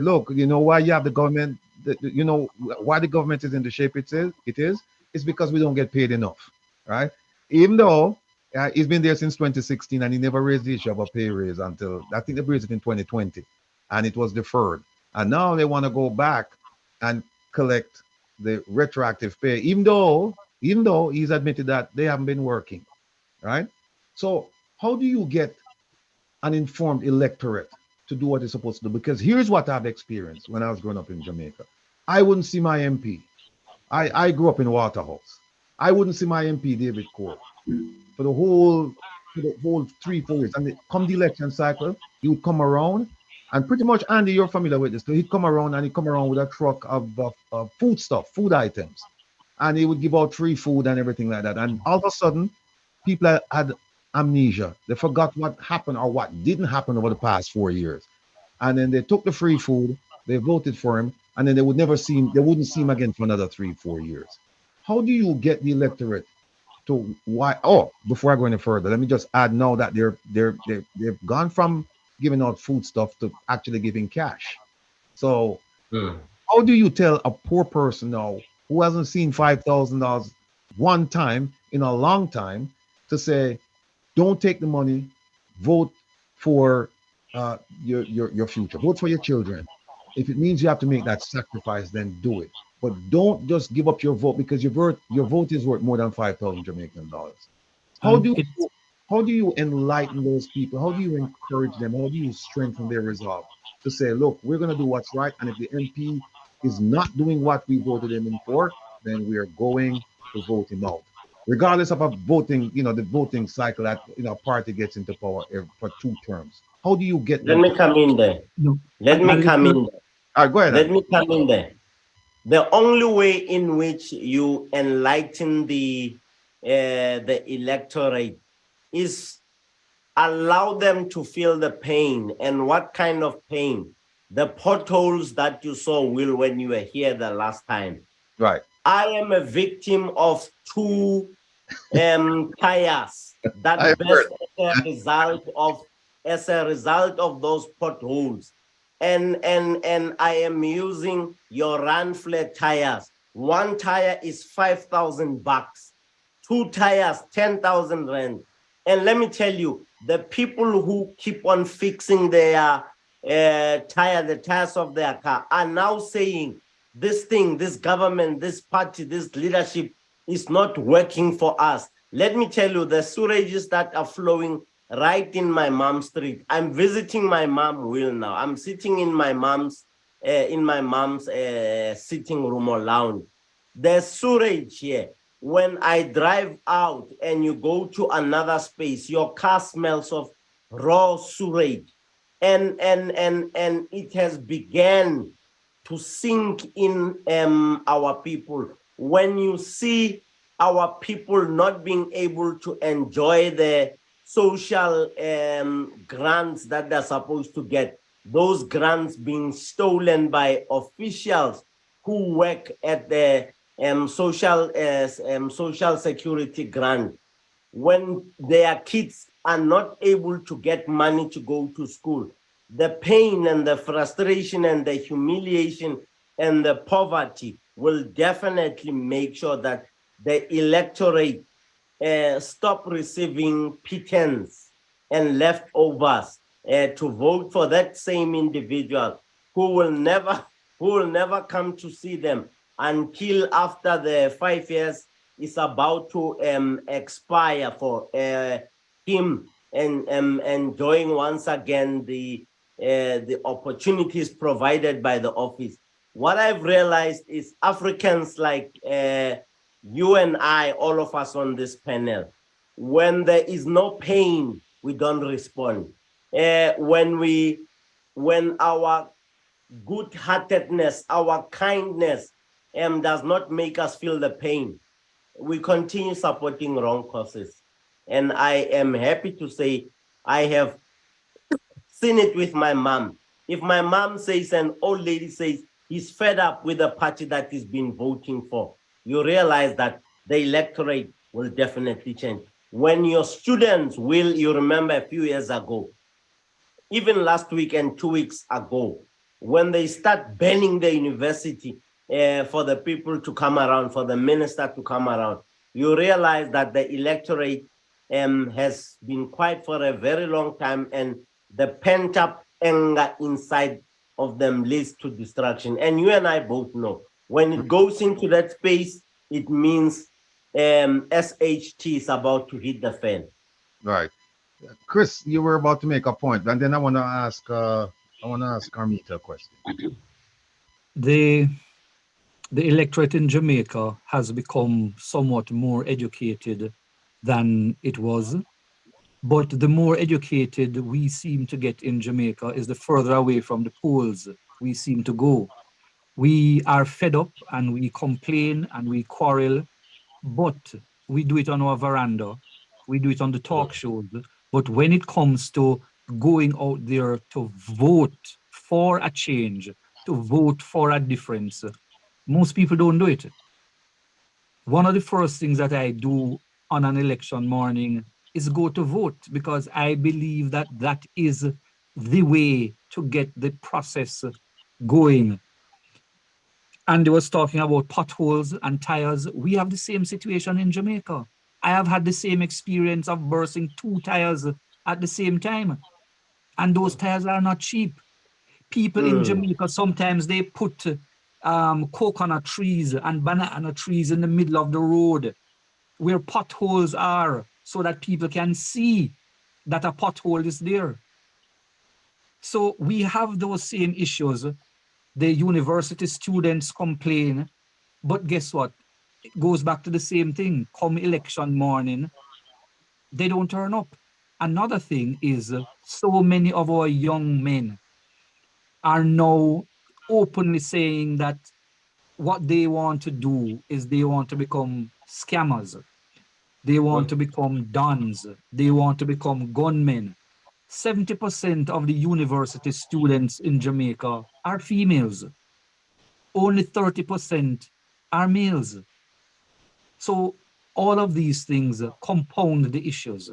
look, you know why you have the government. You know why the government is in the shape it is. It's because we don't get paid enough, right? Even though he's been there since 2016 and he never raised the issue of a pay raise until I think they raised it in 2020, and it was deferred. And now they want to go back and collect the retroactive pay, even though he's admitted that they haven't been working, right? So how do you get an informed electorate to do what it's supposed to do? Because here's what I've experienced when I was growing up in Jamaica. I wouldn't see my MP. I grew up in Waterhouse. I wouldn't see my MP David Court for the whole 3 4 years. And come the election cycle, he would come around, and pretty much Andy, you're familiar with this. So he'd come around and he'd come around with a truck of food stuff, food items, and he would give out free food and everything like that. And all of a sudden, people had amnesia. They forgot what happened or what didn't happen over the past 4 years. And then they took the free food, they voted for him, and then they wouldn't see him again for another 3 4 years. How do you get the electorate to why? Oh, before I go any further, let me just add now that they've gone from giving out food stuff to actually giving cash. So Mm. how do you tell a poor person now who hasn't seen $5,000 one time in a long time to say, don't take the money, vote for your future, vote for your children. If it means you have to make that sacrifice, then do it. But don't just give up your vote because your vote is worth more than 5,000 Jamaican dollars. How And do it's how do you enlighten those people? How do you encourage them? How do you strengthen their resolve to say, look, we're going to do what's right, and if the MP is not doing what we voted him in for, then we are going to vote him out, regardless of a voting, the voting cycle that a party gets into power for 2 terms. How do you get Let them me to? come in there. no, Let a me come little. in there. All right, go ahead, Let Andy. me come in there. The only way in which you enlighten the electorate is allow them to feel the pain. And what kind of pain? The potholes that you saw, Will, when you were here the last time. Right. I am a victim of 2 tires I that heard. burst as a result of those potholes. And I am using your run flat tires. 1 tire is $5,000. 2 tires, 10,000 rand. And let me tell you, the people who keep on fixing their the tires of their car are now saying this thing, this government, this party, this leadership is not working for us. Let me tell you, the sewages that are flowing right in my mom's street. I'm visiting my mom, Will, now. I'm sitting in my mom's sitting room or lounge. There's sewage here. When I drive out and you go to another space, your car smells of raw sewage. And it has begun to sink in our people. When you see our people not being able to enjoy the social grants that they're supposed to get, those grants being stolen by officials who work at the social security grant, when their kids are not able to get money to go to school, the pain and the frustration and the humiliation and the poverty will definitely make sure that the electorate stop receiving pittance and leftovers to vote for that same individual who will never come to see them until after the 5 years is about to expire for him and enjoying once again the opportunities provided by the office. What I've realized is Africans like you and I, all of us on this panel, when there is no pain, we don't respond. when our good-heartedness, our kindness does not make us feel the pain, we continue supporting wrong causes. And I am happy to say I have seen it with my mom. If my mom says, an old lady says, he's fed up with the party that he's been voting for, you realize that the electorate will definitely change. When your students will, you remember a few years ago, even last week and 2 weeks ago, when they start banning the university for the people to come around, for the minister to come around, you realize that the electorate has been quiet for a very long time, and the pent-up anger inside of them leads to destruction. And you and I both know, when it goes into that space, it means SHT is about to hit the fan. Right. Chris, you were about to make a point, and then I want to ask Carmita a question. The electorate in Jamaica has become somewhat more educated than it was. But the more educated we seem to get in Jamaica is the further away from the polls we seem to go. We are fed up and we complain and we quarrel, but we do it on our veranda, we do it on the talk shows. But when it comes to going out there to vote for a change, to vote for a difference, most people don't do it. One of the first things that I do on an election morning is go to vote, because I believe that that is the way to get the process going. Andy was talking about potholes and tires. We have the same situation in Jamaica. I have had the same experience of bursting 2 tires at the same time. And those tires are not cheap. People in Jamaica, sometimes they put coconut trees and banana trees in the middle of the road where potholes are, so that people can see that a pothole is there. So we have those same issues. The university students complain, but guess what? It goes back to the same thing. Come election morning, they don't turn up. Another thing is so many of our young men are now openly saying that what they want to do is they want to become scammers. They want to become dons. They want to become gunmen. 70% of the university students in Jamaica are females. Only 30% are males. So all of these things compound the issues.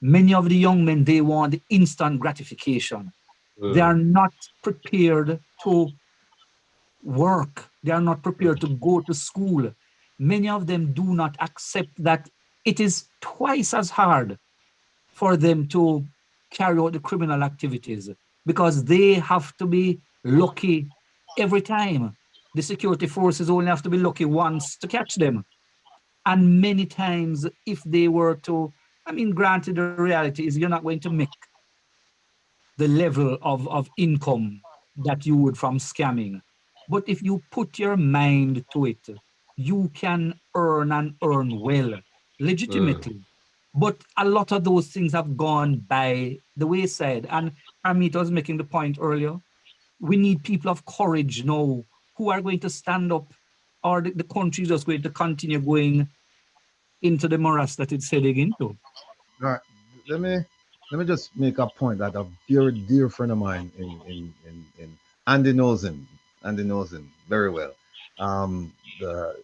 Many of the young men, they want instant gratification. They are not prepared to work. They are not prepared to go to school. Many of them do not accept that it is twice as hard for them to carry out the criminal activities, because they have to be lucky every time. The security forces only have to be lucky once to catch them. And many times, if they were to, I mean, granted, the reality is you're not going to make the level of income that you would from scamming. But if you put your mind to it, you can earn and earn well, legitimately. But a lot of those things have gone by the wayside. And Amit was making the point earlier. We need people of courage now who are going to stand up, or the country is just going to continue going into the morass that it's heading into. All right, let me just make a point that a very dear friend of mine in Andy knows him. Andy knows him very well. The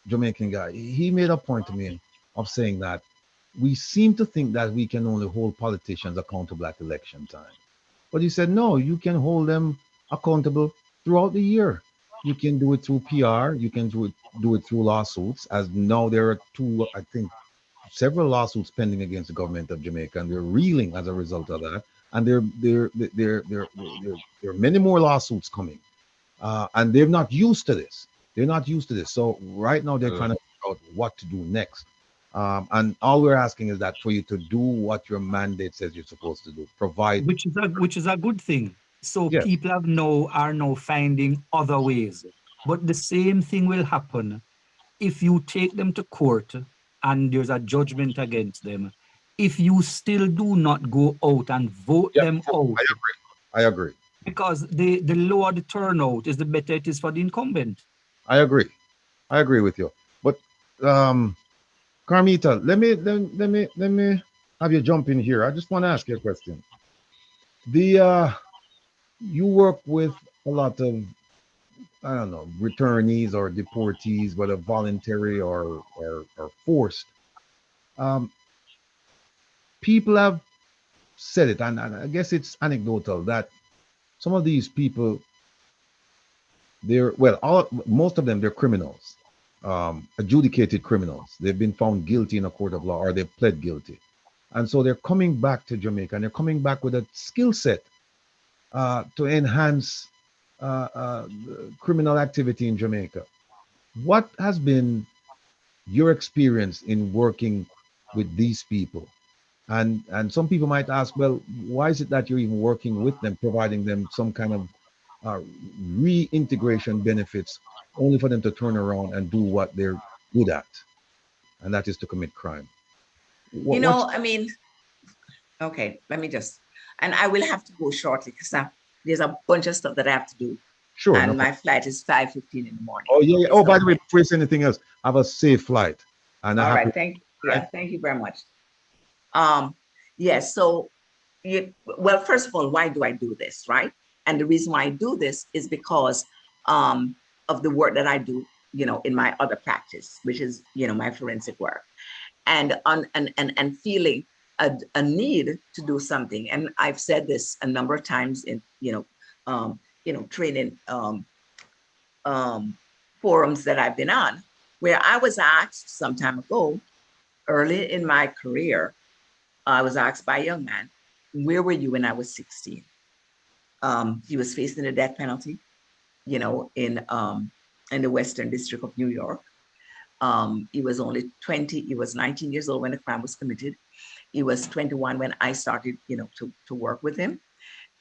Jamaican guy. He made a point to me of saying that we seem to think that we can only hold politicians accountable at election time. But he said, no, you can hold them accountable throughout the year. You can do it through PR. You can do it through lawsuits. As now there are two, I think, several lawsuits pending against the government of Jamaica, and they're reeling as a result of that. And there are many more lawsuits coming, and they're not used to this. They're not used to this. So right now they're trying to figure out what to do next. And all we're asking is that for you to do what your mandate says you're supposed to do, provide. Which is a good thing. So Yes. people are now finding other ways. But the same thing will happen if you take them to court and there's a judgment against them. if you still do not go out and vote Yeah, them out, I agree. because the lower the turnout is, the better it is for the incumbent. I agree. I agree with you. But Carmita, let me have you jump in here. I just want to ask you a question. The you work with a lot of, I don't know, returnees or deportees, whether voluntary or forced. Um, People have said it, and I guess it's anecdotal that some of these people, they're, well, most of them, they're criminals, adjudicated criminals. They've been found guilty in a court of law, or they've pled guilty, and so they're coming back to Jamaica, and they're coming back with a skill set to enhance criminal activity in Jamaica. What has been your experience in working with these people? And some people might ask, well, why is it that you're even working with them, providing them some kind of uh, reintegration benefits, only for them to turn around and do what they're good at, and that is to commit crime? You What's know, I mean, okay, let me just, and I will have to go shortly because there's a bunch of stuff that I have to do. sure, no And problem. my flight is 5:15 in the morning. Oh yeah, yeah. Okay, Oh, by so, the way, before you say anything else, have a safe flight and a all happy. right, Right? thank you very much. Um, yes, so well, first of all, why do I do this, right? And the reason why I do this is because of the work that I do, in my other practice, which is, my forensic work, and feeling a need to do something. And I've said this a number of times in, training forums that I've been on, where I was asked some time ago, early in my career, I was asked by a young man, where were you when I was 16? He was facing the death penalty, in the Western District of New York. He was only 20, he was 19 years old when the crime was committed. He was 21 when I started, to work with him.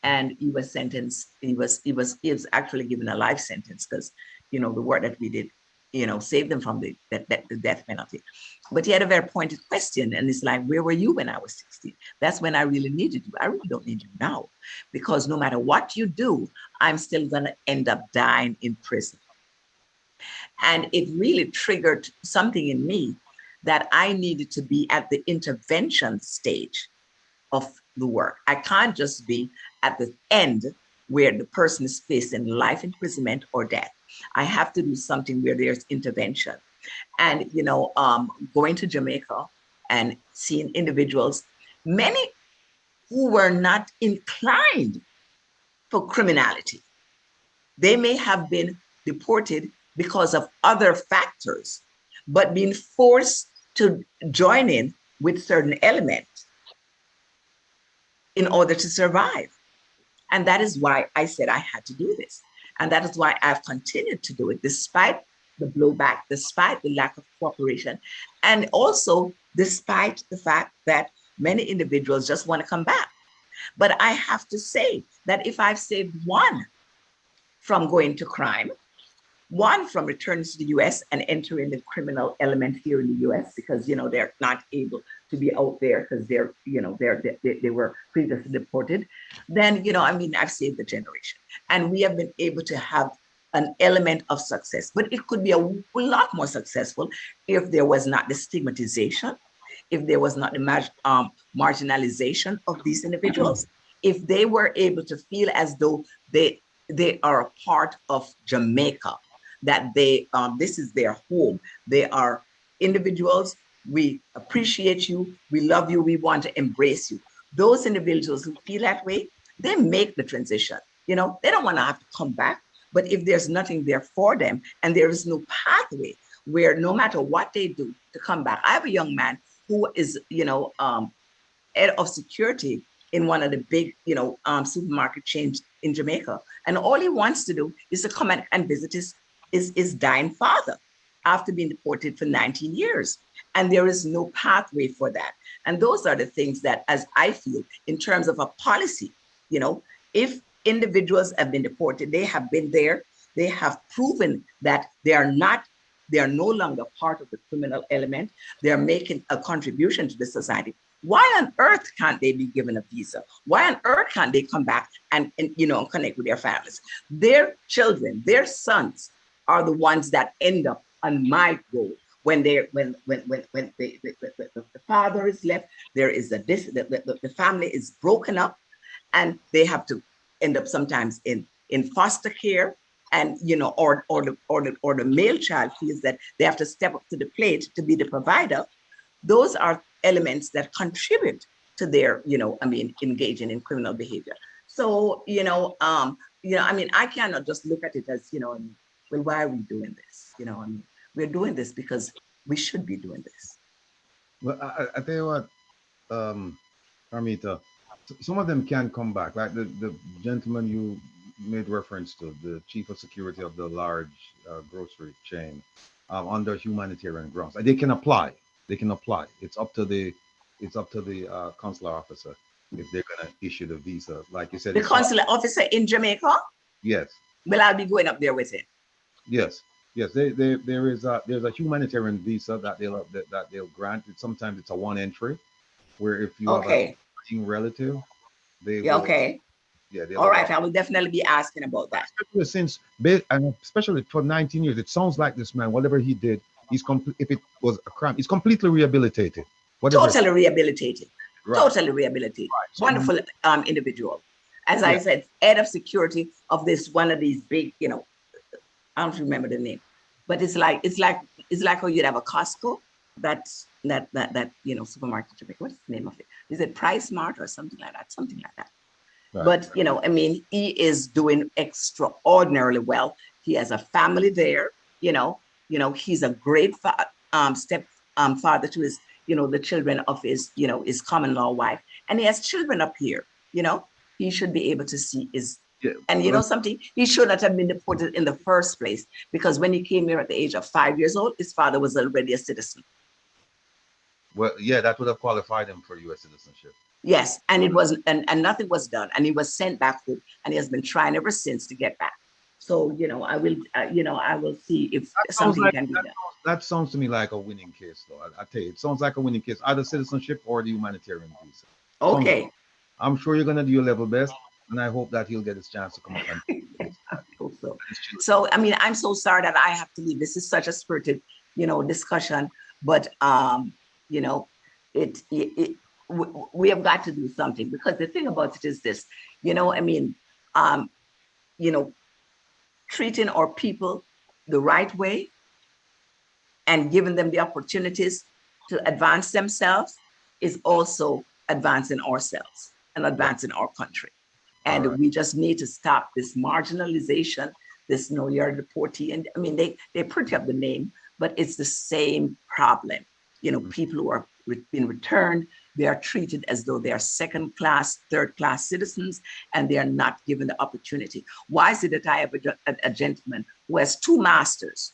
And he was sentenced, he was actually given a life sentence because, the work that we did, saved him from the death penalty. But he had a very pointed question, and it's like, where were you when I was 16? That's when I really needed you. I really don't need you now, because no matter what you do, I'm still gonna end up dying in prison. And it really triggered something in me that I needed to be at the intervention stage of the work. I can't just be at the end where the person is facing life imprisonment or death. I have to do something where there's intervention. And, going to Jamaica and seeing individuals, many who were not inclined for criminality. They may have been deported because of other factors, but being forced to join in with certain elements in order to survive. And that is why I said I had to do this. And that is why I've continued to do it, despite the blowback, despite the lack of cooperation, and also despite the fact that many individuals just want to come back. But I have to say that if I've saved one from going to crime, one from returning to the US and entering the criminal element here in the US, because they're not able to be out there because they were previously deported, then I've saved the generation. And we have been able to have an element of success. But it could be a lot more successful if there was not the stigmatization, if there was not the marginalization of these individuals, if they were able to feel as though they are a part of Jamaica, that this is their home. They are individuals. We appreciate you. We love you. We want to embrace you. Those individuals who feel that way, they make the transition. They don't want to have to come back. But if there's nothing there for them and there is no pathway where no matter what they do to come back. I have a young man who is, head of security in one of the big, supermarket chains in Jamaica. And all he wants to do is to come and visit his dying father after being deported for 19 years. And there is no pathway for that. And those are the things that, as I feel, in terms of a policy, if individuals have been deported, they have been there, they have proven that they are no longer part of the criminal element, they are making a contribution to the society, Why on earth can't they be given a visa? Why on earth can't they come back and connect with their families? Their children, their sons are the ones that end up on my road. When the father is left, there is the family is broken up, and they have to end up sometimes in foster care, and or the male child feels that they have to step up to the plate to be the provider. Those are elements that contribute to their engaging in criminal behavior. So I cannot just look at it as well, why are we doing this? We're doing this because we should be doing this. Well, I tell you what, Armita, some of them can come back. Like the gentleman you made reference to, the chief of security of the large grocery chain, under humanitarian grounds. They can apply. They can apply. It's up to the consular officer if they're going to issue the visa. Like you said, the consular officer in Jamaica. Yes. Well, I'll be going up there with him. Yes. Yes, there's a humanitarian visa that they'll grant. Sometimes it's a one entry, where if you have a relative, they will, okay. Yeah. All right, I will definitely be asking about that. Especially for 19 years, it sounds like this man, whatever he did, if it was a crime, he's completely rehabilitated. Totally rehabilitated. Right. Totally rehabilitated. Right. Wonderful individual. As I said, head of security of one of these big, I don't remember the name, but it's like how you'd have a Costco, that supermarket Jamaica. What's the name of it? Is it Price Mart or something like that? Something like that. Right. But he is doing extraordinarily well. He has a family there. He's a great father to his the children of his his common law wife, and he has children up here. He should be able to see his. Yeah, and something, he should not have been deported in the first place, because when he came here at the age of 5 years old, his father was already a citizen. Well, yeah, that would have qualified him for U.S. citizenship. Yes, and it wasn't, and nothing was done, and he was sent back home, and he has been trying ever since to get back. So I will see if something can be done. That sounds to me like a winning case, though. I tell you, it sounds like a winning case, either citizenship or the humanitarian visa. Okay. I'm sure you're gonna do your level best. And I hope that he'll get his chance to come up. I hope so. So, I'm so sorry that I have to leave. This is such a spirited, discussion, but, we have got to do something, because the thing about it is this, treating our people the right way and giving them the opportunities to advance themselves is also advancing ourselves and advancing our country. And we just need to stop this marginalization, this you're a deportee. And they print up the name, but it's the same problem. People who are being returned, they are treated as though they are second-class, third-class citizens, and they are not given the opportunity. Why is it that I have a gentleman who has two masters?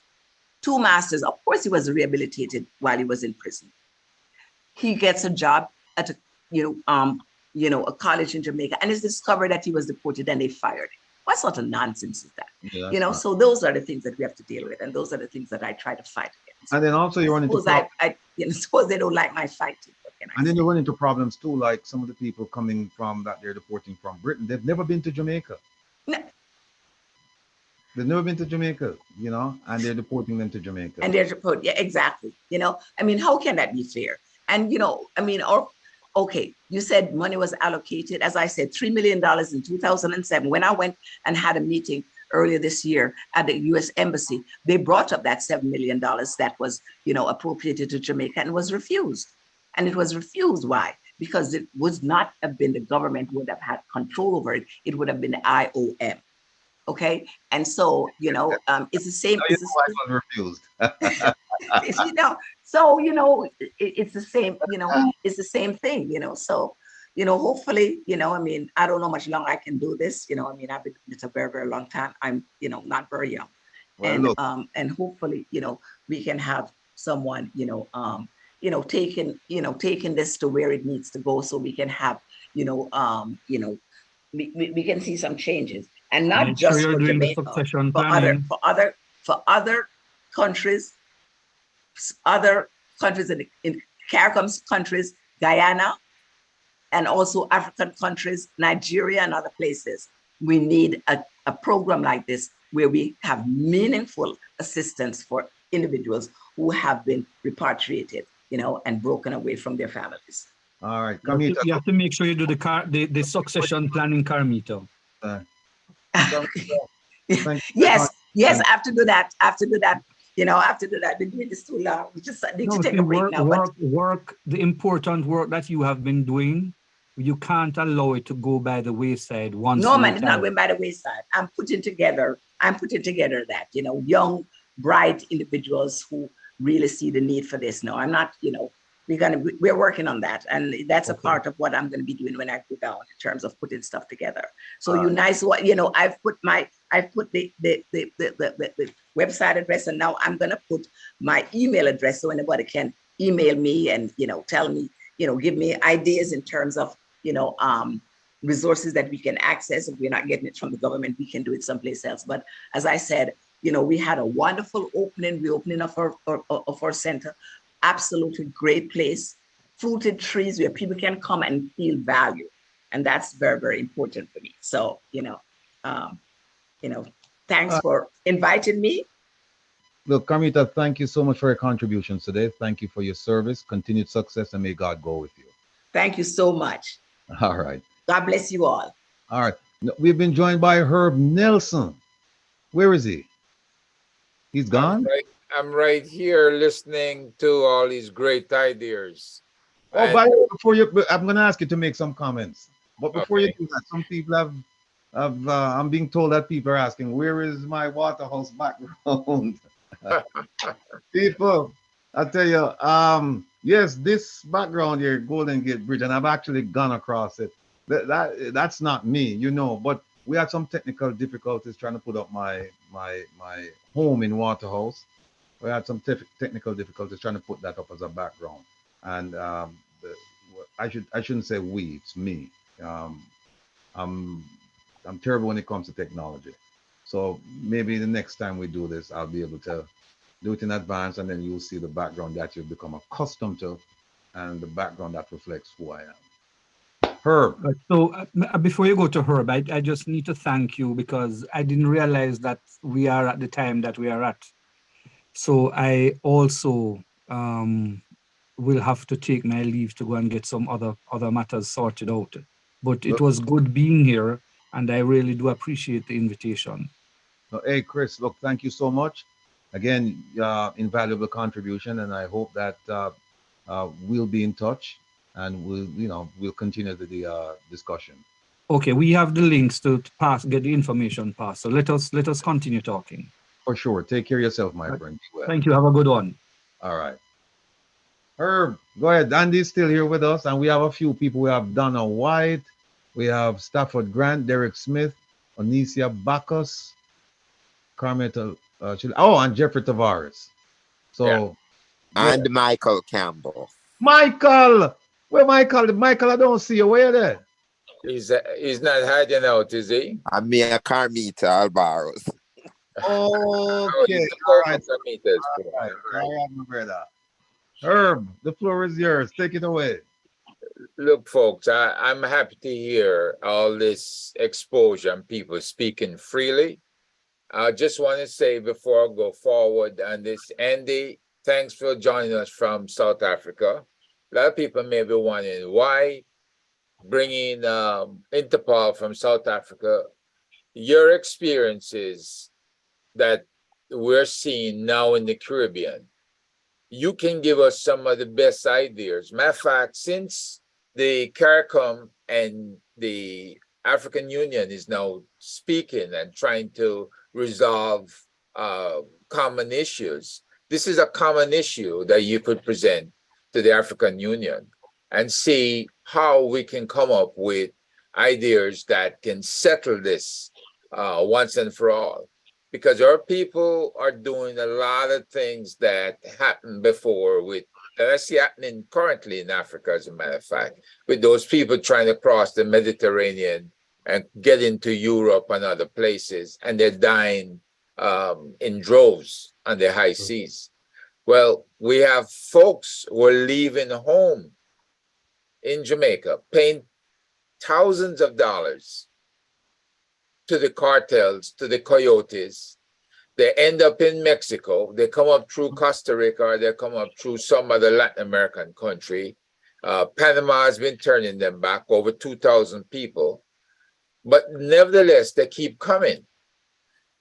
Of course, he was rehabilitated while he was in prison. He gets a job at a college in Jamaica, and it's discovered that he was deported, and they fired him. What sort of nonsense is that? Yeah, so those are the things that we have to deal with, and those are the things that I try to fight against. And then also you run into suppose they don't like my fighting. And then you run into problems too, like some of the people coming from that they're deporting from Britain. They've never been to Jamaica. No. They've never been to Jamaica, and they're deporting them to Jamaica. And they're deported, yeah, exactly. How can that be fair? And okay, you said money was allocated. As I said, $3 million in 2007. When I went and had a meeting earlier this year at the U.S. Embassy, they brought up that $7 million that was, appropriated to Jamaica, and was refused. And it was refused. Why? Because it would not have been the government who would have had control over it. It would have been the IOM. Okay, and so it's the same. It's refused. So it's the same. It's the same thing. So hopefully, I don't know how much longer I can do this. I've been it's a very, very long time. I'm not very young, well, and hopefully, we can have someone taking this to where it needs to go, so we can have we can see some changes. And not just for Jamaica, for other countries in CARICOM countries, Guyana, and also African countries, Nigeria and other places. We need a program like this where we have meaningful assistance for individuals who have been repatriated, and broken away from their families. All right, You have to make sure you do the succession planning, Carmito. Yes, I have to do that. I have to do that. I have to do that. I've been doing this too long. We just need to take a break now. Work, the important work that you have been doing, you can't allow it to go by the wayside once. No, man, it's not going by the wayside. I'm putting together that, young, bright individuals who really see the need for this. No, I'm not, we're working on that. And that's a part of what I'm going to be doing when I go down in terms of putting stuff together. So I've put the website address, and now I'm going to put my email address so anybody can email me and, tell me, give me ideas in terms of, resources that we can access. If we're not getting it from the government, we can do it someplace else. But as I said, we had a wonderful reopening of our center. Absolutely great place, fruited trees where people can come and feel value. And that's very, very important for me. So, thanks for inviting me. Look, Carmita, thank you so much for your contributions today. Thank you for your service, continued success, and may God go with you. Thank you so much. All right. God bless you all. All right. We've been joined by Herb Nelson. Where is he? He's gone? I'm right here listening to all these great ideas. Oh, by the way, before I'm going to ask you to make some comments. But before you do that, some people have I'm being told that people are asking, where is my Waterhouse background? People, I tell you, yes, this background here, Golden Gate Bridge, and I've actually gone across it. That's not me, but we had some technical difficulties trying to put up my home in Waterhouse. We had some technical difficulties trying to put that up as a background. And I shouldn't say we, it's me. I'm terrible when it comes to technology. So maybe the next time we do this, I'll be able to do it in advance, and then you'll see the background that you've become accustomed to and the background that reflects who I am. Herb. So before you go to Herb, I just need to thank you because I didn't realize that we are at the time that we are at. So I also will have to take my leave to go and get some other matters sorted out. But it was good being here, and I really do appreciate the invitation. Hey, Chris, look, thank you so much. Again, invaluable contribution, and I hope that we'll be in touch, and we'll continue the discussion. Okay, we have the links to get the information passed. So let us continue talking. For sure. Take care of yourself, my friend. Well. Thank you. Have a good one. All right. Herb, go ahead. Andy's still here with us, and we have a few people. We have Donna White, we have Stafford Grant, Derek Smith, Onisia Bacchus, Carmeta, and Jeffrey Tavares. So, and Michael Campbell. Michael, where Michael? Michael, I don't see you. Where there? He's not hiding out, is he? I'm me a Carmita Albaros. Okay. All right, my brother. Herb, the floor is yours. Take it away. Look, folks, I'm happy to hear all this exposure and people speaking freely. I just want to say before I go forward on this, Andy, thanks for joining us from South Africa. A lot of people may be wondering why bringing Interpol from South Africa. Your experiences that we're seeing now in the Caribbean, you can give us some of the best ideas. Matter of fact, since the CARICOM and the African Union is now speaking and trying to resolve common issues, this is a common issue that you could present to the African Union and see how we can come up with ideas that can settle this once and for all. Because our people are doing a lot of things that happened before that's happening currently in Africa, as a matter of fact, with those people trying to cross the Mediterranean and get into Europe and other places, and they're dying in droves on the high seas. Well, we have folks who are leaving home in Jamaica, paying thousands of dollars to the cartels, to the coyotes. They end up in Mexico. They come up through Costa Rica, or they come up through some other Latin American country. Panama has been turning them back, over 2,000 people. But nevertheless, they keep coming.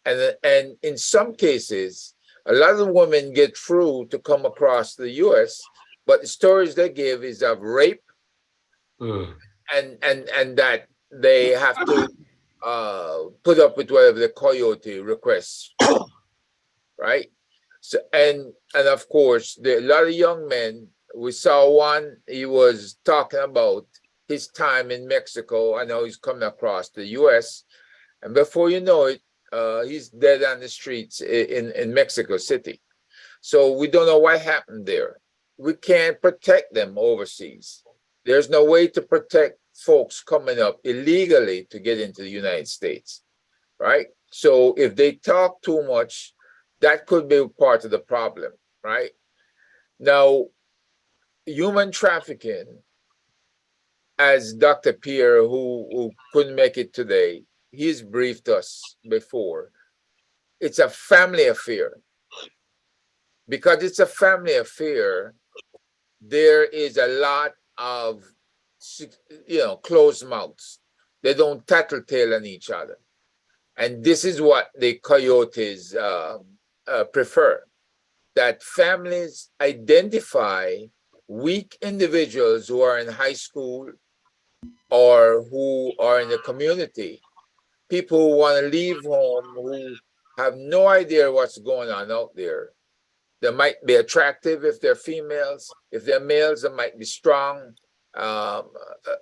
And in some cases, a lot of women get through to come across the US, but the stories they give is of rape, and that they have to put up with whatever the coyote requests, right? So and of course, a lot of young men. We saw one. He was talking about his time in Mexico. I know he's coming across the U.S. and before you know it, he's dead on the streets in Mexico City. So we don't know what happened there. We can't protect them overseas. There's no way to protect folks coming up illegally to get into the United States, right? So if they talk too much, that could be part of the problem, right? Now, human trafficking, as Dr. Pierre, who couldn't make it today, he's briefed us before. It's a family affair. Because it's a family affair, there is a lot of, closed mouths. They don't tattletale on each other. And this is what the coyotes prefer, that families identify weak individuals who are in high school or who are in the community, people who want to leave home, who have no idea what's going on out there. They might be attractive if they're females. If they're males, they might be strong.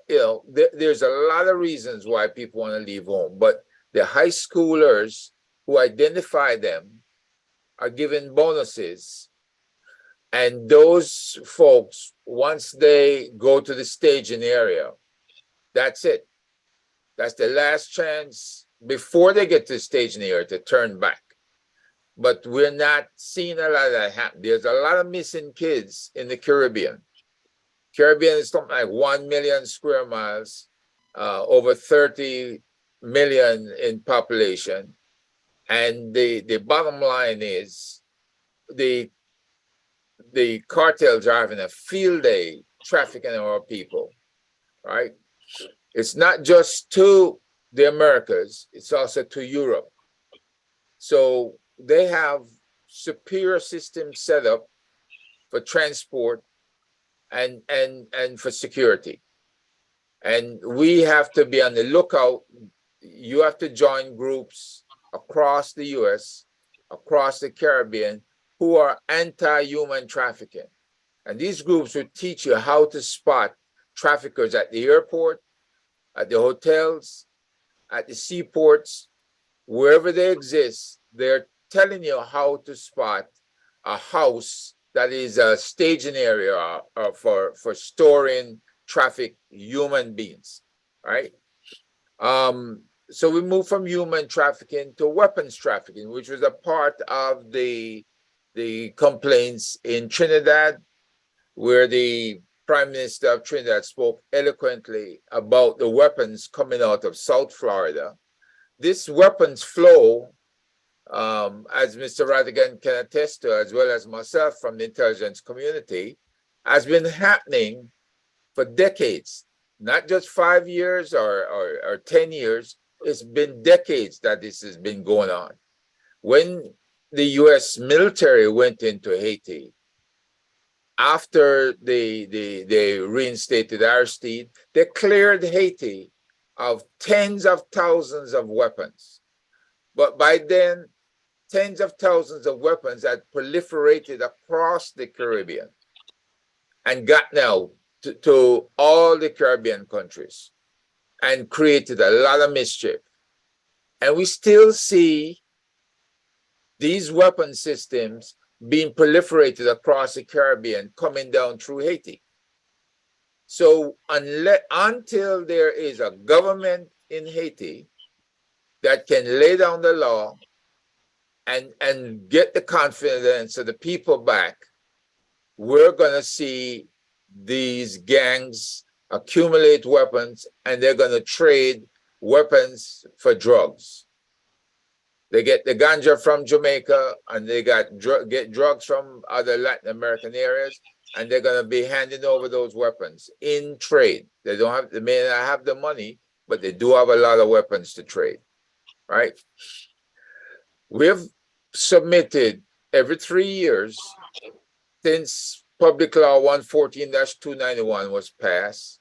There's a lot of reasons why people want to leave home, but the high schoolers who identify them are given bonuses. And those folks, once they go to the staging area, that's it. That's the last chance before they get to the staging area to turn back. But we're not seeing a lot of that happen. There's a lot of missing kids in the Caribbean. Caribbean is something like 1 million square miles, over 30 million in population. And the bottom line is the cartels are having a field day trafficking our people, right? It's not just to the Americas, it's also to Europe. So they have superior systems set up for transport and for security. And we have to be on the lookout. You have to join groups across the US, across the Caribbean, who are anti-human trafficking. And these groups will teach you how to spot traffickers at the airport, at the hotels, at the seaports, wherever they exist. They're telling you how to spot a house that is a staging area for storing trafficked human beings, right? So we move from human trafficking to weapons trafficking, which was a part of the complaints in Trinidad, where the Prime Minister of Trinidad spoke eloquently about the weapons coming out of South Florida. This weapons flow, as Mr. Rattigan can attest to, as well as myself from the intelligence community, has been happening for decades, not just 5 years or 10 years. It's been decades that this has been going on. When the US military went into Haiti, after they reinstated Aristide, they cleared Haiti of tens of thousands of weapons. But by then, tens of thousands of weapons had proliferated across the Caribbean and got now to all the Caribbean countries and created a lot of mischief. And we still see these weapon systems being proliferated across the Caribbean, coming down through Haiti. So until there is a government in Haiti that can lay down the law and get the confidence of the people back, we're going to see these gangs accumulate weapons, and they're going to trade weapons for drugs. They get the ganja from Jamaica, and they get drugs from other Latin American areas, and they're going to be handing over those weapons in trade. They may not have the money, but they do have a lot of weapons to trade, right? We've submitted every 3 years since Public Law 114-291 was passed,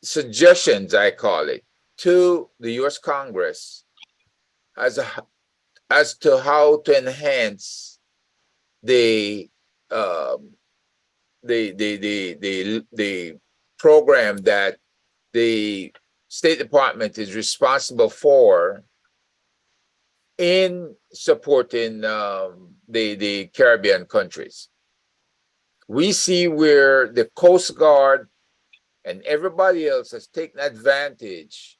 suggestions, I call it, to the U.S. Congress as to how to enhance the program that the State Department is responsible for in supporting the Caribbean countries. We see where the Coast Guard and everybody else has taken advantage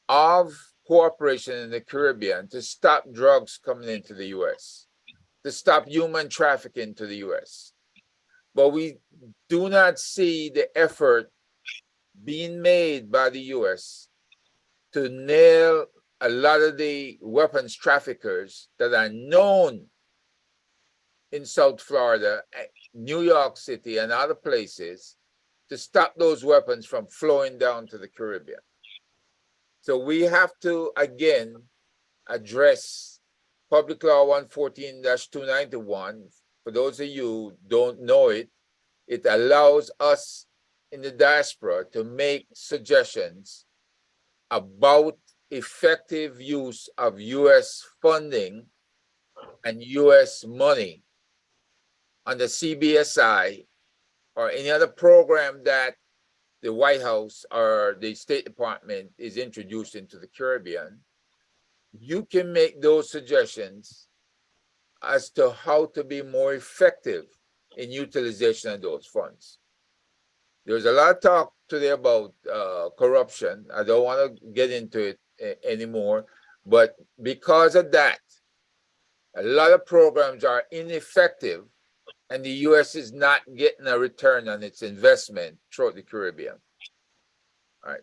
of cooperation in the Caribbean to stop drugs coming into the U.S., to stop human trafficking to the U.S. But we do not see the effort being made by the U.S. to nail a lot of the weapons traffickers that are known in South Florida, New York City, and other places to stop those weapons from flowing down to the Caribbean. So we have to, again, address Public Law 114-291. For those of you who don't know it, it allows us in the diaspora to make suggestions about effective use of U.S. funding and U.S. money on the CBSI or any other program that the White House or the State Department is introducing to the Caribbean. You can make those suggestions as to how to be more effective in utilization of those funds. There's a lot of talk today about corruption. I don't want to get into it anymore, but because of that, a lot of programs are ineffective and the U.S. is not getting a return on its investment throughout the Caribbean. All right.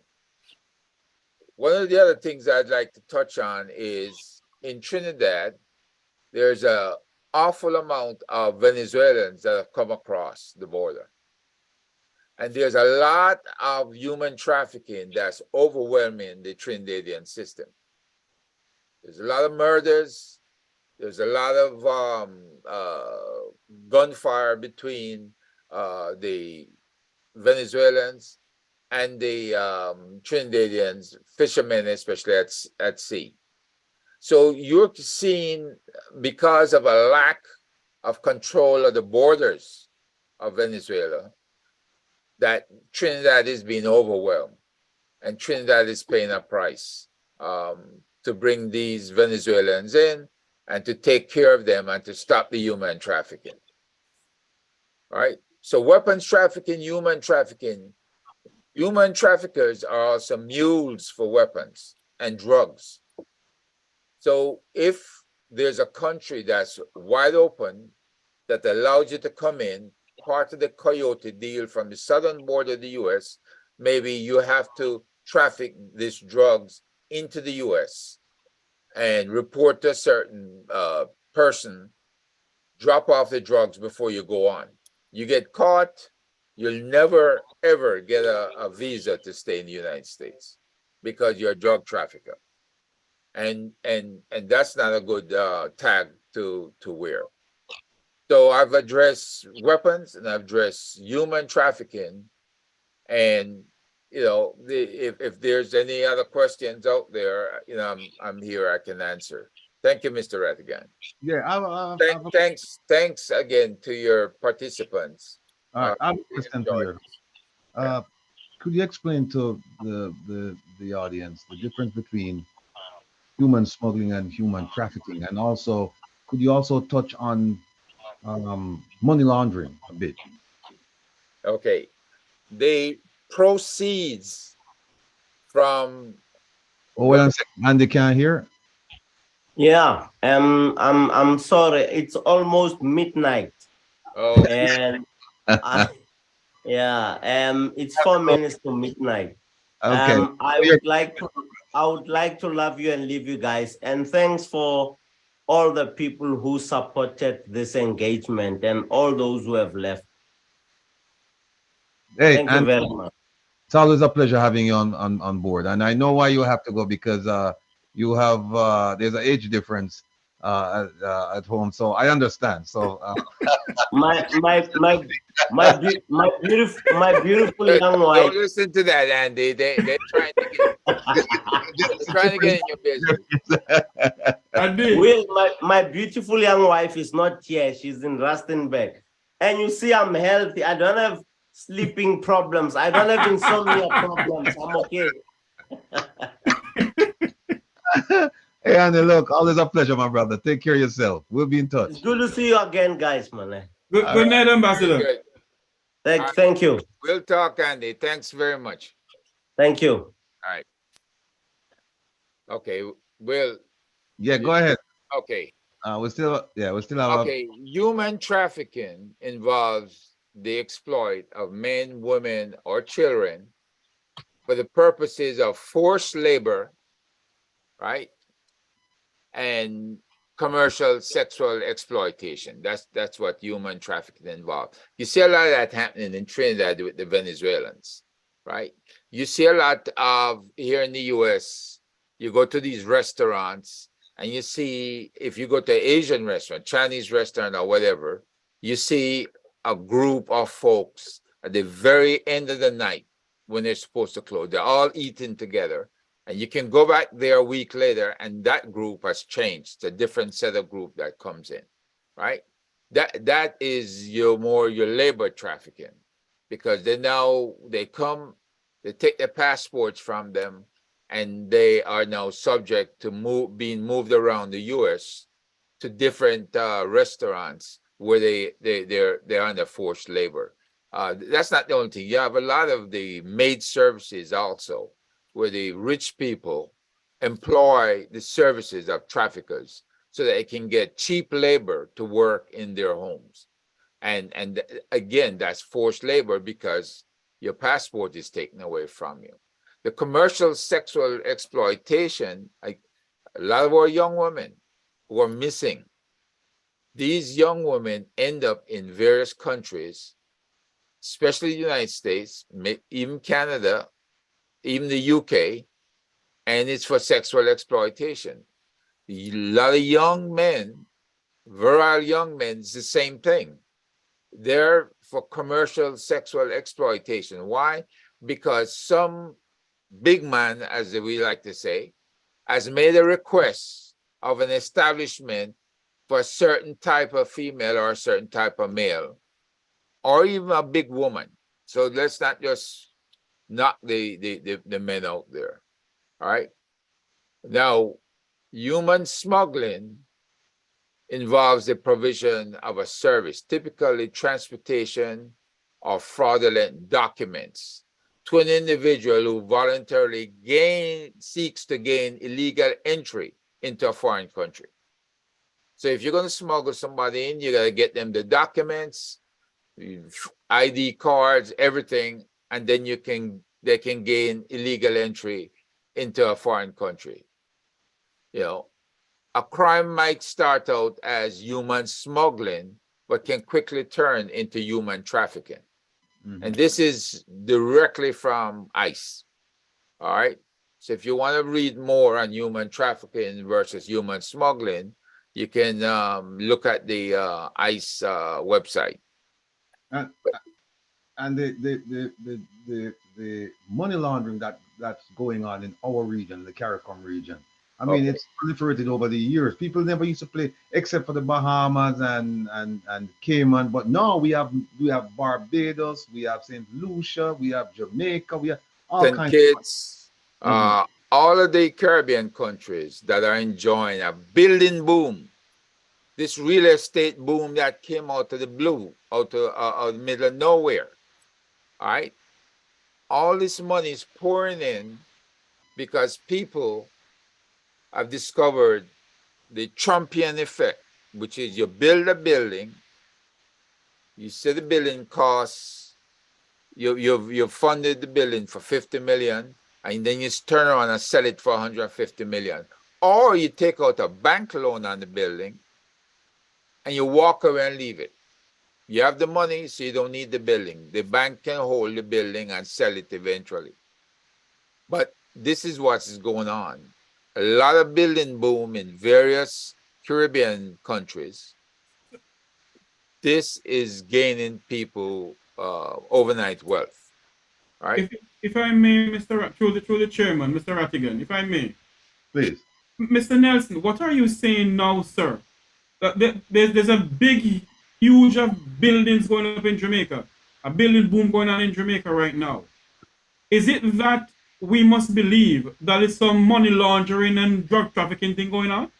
One of the other things I'd like to touch on is in Trinidad, there's an awful amount of Venezuelans that have come across the border. And there's a lot of human trafficking that's overwhelming the Trinidadian system. There's a lot of murders. There's a lot of gunfire between the Venezuelans and the Trinidadians, fishermen, especially at sea. So you're seeing, because of a lack of control of the borders of Venezuela, that Trinidad is being overwhelmed, and Trinidad is paying a price to bring these Venezuelans in and to take care of them and to stop the human trafficking. All right. So weapons trafficking, human traffickers are also mules for weapons and drugs. So if there's a country that's wide open that allows you to come in, part of the coyote deal from the southern border of the US, maybe you have to traffic these drugs into the US and report to a certain person, drop off the drugs before you go on. You get caught, you'll never, ever get a visa to stay in the United States because you're a drug trafficker. And that's not a good tag to wear. So I've addressed weapons and I've addressed human trafficking. And, you know, if there's any other questions out there, you know, I'm here, I can answer. Thank you, Mr. Rattigan. Yeah, Thanks again to your participants. I have a question for you. Could you explain to the audience the difference between human smuggling and human trafficking, and also could you also touch on money laundering a bit? Okay, the proceeds from. Oh, well, Andy can't hear. Yeah, I'm sorry. It's almost midnight. Oh, and I, Yeah, it's 4 minutes to midnight. Okay. I would like to love you and leave you guys. And thanks for all the people who supported this engagement and all those who have left. Hey, Thank you and very much. it's always a pleasure having you on board. And I know why you have to go because you have there's an age difference at home, so I understand. So My beautiful young Don't wife. listen to that, Andy. They're trying to they're trying to get in your business. Andy, Will, my beautiful young wife is not here. She's in Rustenburg. And you see, I'm healthy. I don't have sleeping problems. I don't have insomnia problems. I'm okay. hey, Andy, look, always a pleasure, my brother. Take care of yourself. We'll be in touch. It's good to see you again, guys, man. good night, Ambassador. Good. Thank you. We'll talk, Andy. Thanks very much. Thank you. All right. Okay. Will. Yeah, go ahead. Okay. We still have Okay. Human trafficking involves the exploit of men, women, or children for the purposes of forced labor, right? And commercial sexual exploitation. That's what human trafficking involves. You see a lot of that happening in Trinidad with the Venezuelans, right? You see a lot of here in the US, you go to these restaurants and you see, if you go to an Asian restaurant, Chinese restaurant or whatever, you see a group of folks at the very end of the night when they're supposed to close. They're all eating together. And you can go back there a week later and that group has changed. It's a different set of group that comes in, right? That is your labor trafficking, because they come, they take their passports from them, and they are now subject to being moved around the US to different restaurants where they're under forced labor. That's not the only thing. You have a lot of the maid services also, where the rich people employ the services of traffickers so that they can get cheap labor to work in their homes. And again, that's forced labor because your passport is taken away from you. The commercial sexual exploitation, a lot of our young women who are missing, these young women end up in various countries, especially the United States, even Canada, even the UK, and it's for sexual exploitation. A lot of young men, virile young men, it's the same thing. They're for commercial sexual exploitation. Why? Because some big man, as we like to say, has made a request of an establishment for a certain type of female or a certain type of male, or even a big woman. So let's not just knock the men out there. All right. Now, human smuggling involves the provision of a service, typically transportation or fraudulent documents, to an individual who voluntarily seeks to gain illegal entry into a foreign country. So if you're going to smuggle somebody in, you got to get them the documents, ID cards, everything, and then they can gain illegal entry into a foreign country. You know, a crime might start out as human smuggling, but can quickly turn into human trafficking. Mm-hmm. And this is directly from ICE. All right. So if you want to read more on human trafficking versus human smuggling, you can look at the ICE website. And the money laundering that's going on in our region, the CARICOM region. I mean, it's proliferated over the years. People never used to play except for the Bahamas and Cayman, but now we have Barbados, we have St. Lucia, we have Jamaica, we have all kinds Kitts, all of the Caribbean countries that are enjoying a building boom. This real estate boom that came out of the blue, out of the middle of nowhere. All right. All this money is pouring in because people have discovered the Trumpian effect, which is you build a building, you say the building costs You've funded the building for 50 million, and then you turn around and sell it for 150 million. Or you take out a bank loan on the building and you walk away and leave it. You have the money, so you don't need the building. The bank can hold the building and sell it eventually. But this is what is going on. A lot of building boom in various Caribbean countries. This is gaining people overnight wealth. Right? If I may, through the chairman, Mr. Rattigan, if I may. Please. Mr. Nelson, what are you saying now, sir? There's a big, huge of buildings going up in Jamaica, a building boom going on in Jamaica right now. Is it that we must believe that it's some money laundering and drug trafficking thing going on?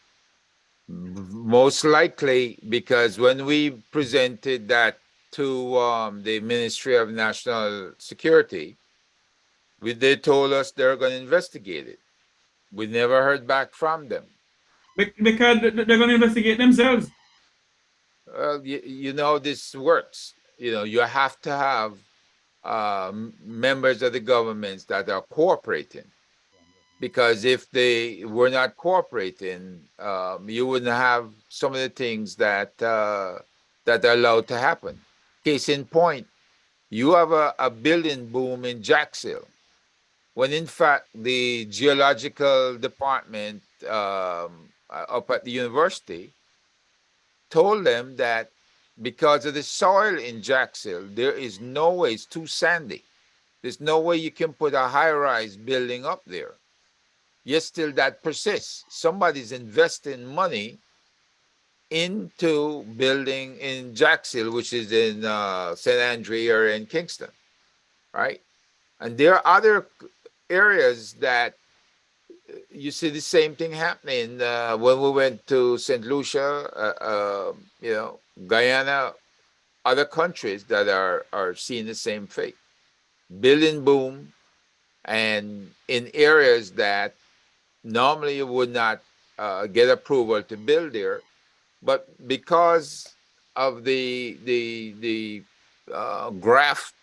Most likely, because when we presented that to the Ministry of National Security, they told us they're going to investigate it. We never heard back from them. Because they're going to investigate themselves. Well, you know, this works. You know, you have to have members of the governments that are cooperating. Because if they were not cooperating, you wouldn't have some of the things that that are allowed to happen. Case in point, you have a building boom in Jacksonville, when in fact the geological department up at the university told them that because of the soil in Jacksonville, there is no way, it's too sandy. There's no way you can put a high-rise building up there. Yet still that persists. Somebody's investing money into building in Jacksonville, which is in St. Andrew area in Kingston, right? And there are other areas that you see the same thing happening. When we went to St. Lucia, you know, Guyana, other countries that are seeing the same fate. Building boom, and in areas that normally you would not get approval to build there, but because of the graft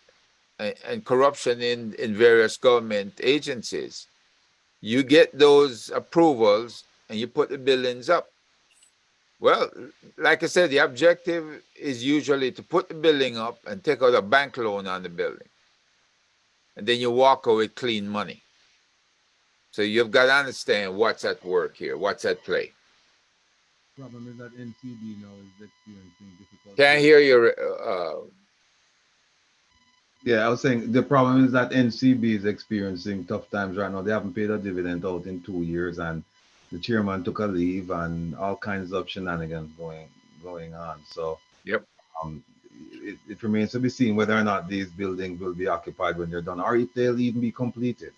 and corruption in various government agencies, you get those approvals and you put the buildings up. Well, like I said, the objective is usually to put the building up and take out a bank loan on the building. And then you walk away with clean money. So you've got to understand what's at work here, what's at play. Problem is that NCB now is experiencing difficulty. Can't hear you. Yeah, I was saying the problem is that NCB is experiencing tough times right now. They haven't paid a dividend out in 2 years, and the chairman took a leave, and all kinds of shenanigans going on. So yep, it remains to be seen whether or not these buildings will be occupied when they're done, or if they'll even be completed.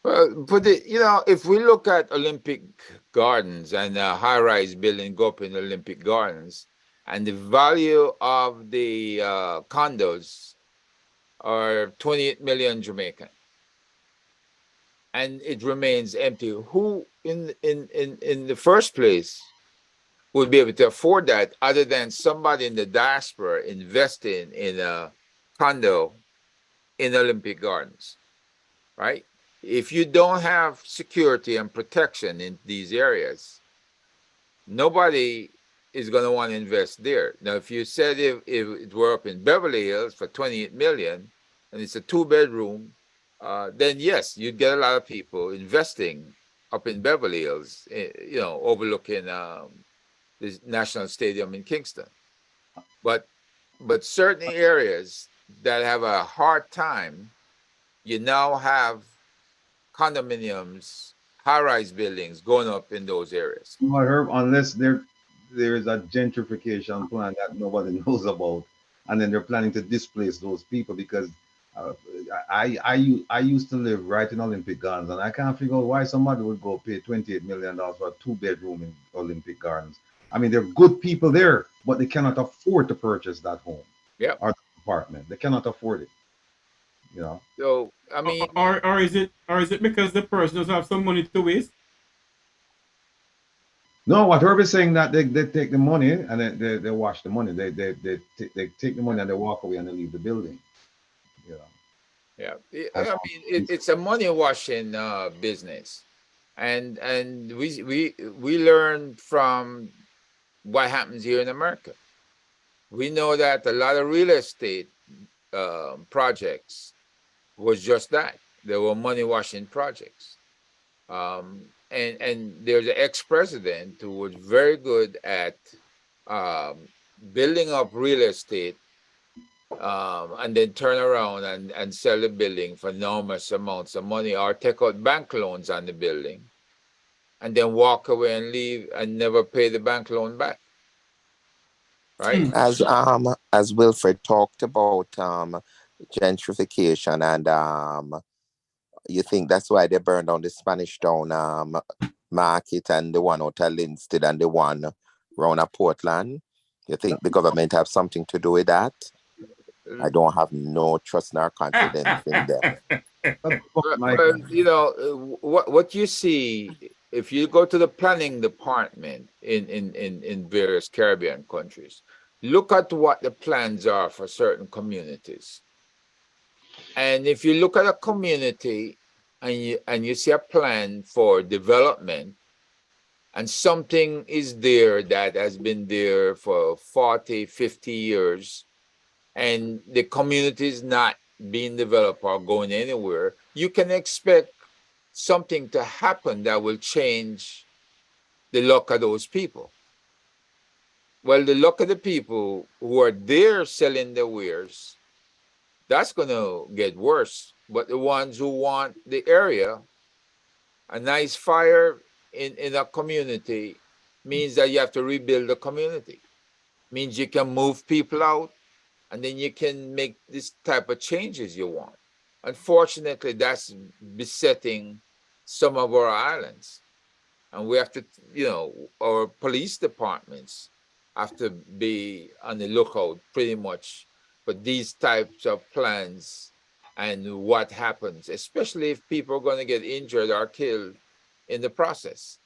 Well, you know, if we look at Olympic Gardens and a high-rise building go up in Olympic Gardens, and the value of the condos are 28 million Jamaican, and it remains empty. Who in the first place would be able to afford that other than somebody in the diaspora investing in a condo in Olympic Gardens, right? If you don't have security and protection in these areas, nobody is going to want to invest there. Now, if you said if it were up in Beverly Hills for 28 million and it's a 2-bedroom, then yes, you'd get a lot of people investing up in Beverly Hills, you know, overlooking the National Stadium in Kingston. But certain areas that have a hard time, you now have condominiums, high-rise buildings going up in those areas. Well, Herb, unless there is a gentrification plan that nobody knows about, and then they're planning to displace those people, because I used to live right in Olympic Gardens, and I can't figure out why somebody would go pay $28 million for a 2-bedroom in Olympic Gardens. I mean, there are good people there, but they cannot afford to purchase that home, or the apartment. They cannot afford it. You know. So I mean, or is it because the person doesn't have some money to waste? No, what Herb is saying, that they take the money and they wash the money. They take the money and they walk away and they leave the building. You know. Yeah, And, I mean, it's a money washing business, and we learn from what happens here in America. We know that a lot of real estate projects was just that. They were money washing projects. And there's an ex-president who was very good at um, building up real estate, and then turn around and sell the building for enormous amounts of money, or take out bank loans on the building and then walk away and leave and never pay the bank loan back. Right? As Wilfred talked about gentrification, and you think that's why they burned down the Spanish Town market, and the one out of Linstead, and the one around at Portland? You think the government have something to do with that? I don't have no trust nor confidence in them. Well, you know, what you see if you go to the planning department in various Caribbean countries, look at what the plans are for certain communities. And if you look at a community and you see a plan for development, and something is there that has been there for 40, 50 years, and the community is not being developed or going anywhere, you can expect something to happen that will change the luck of those people. Well, the luck of the people who are there selling their wares, that's going to get worse. But the ones who want the area, a nice fire in a community means that you have to rebuild the community. Means you can move people out, and then you can make this type of changes you want. Unfortunately, that's besetting some of our islands. And we have to, you know, our police departments have to be on the lookout pretty much for these types of plans and what happens, especially if people are going to get injured or killed in the process.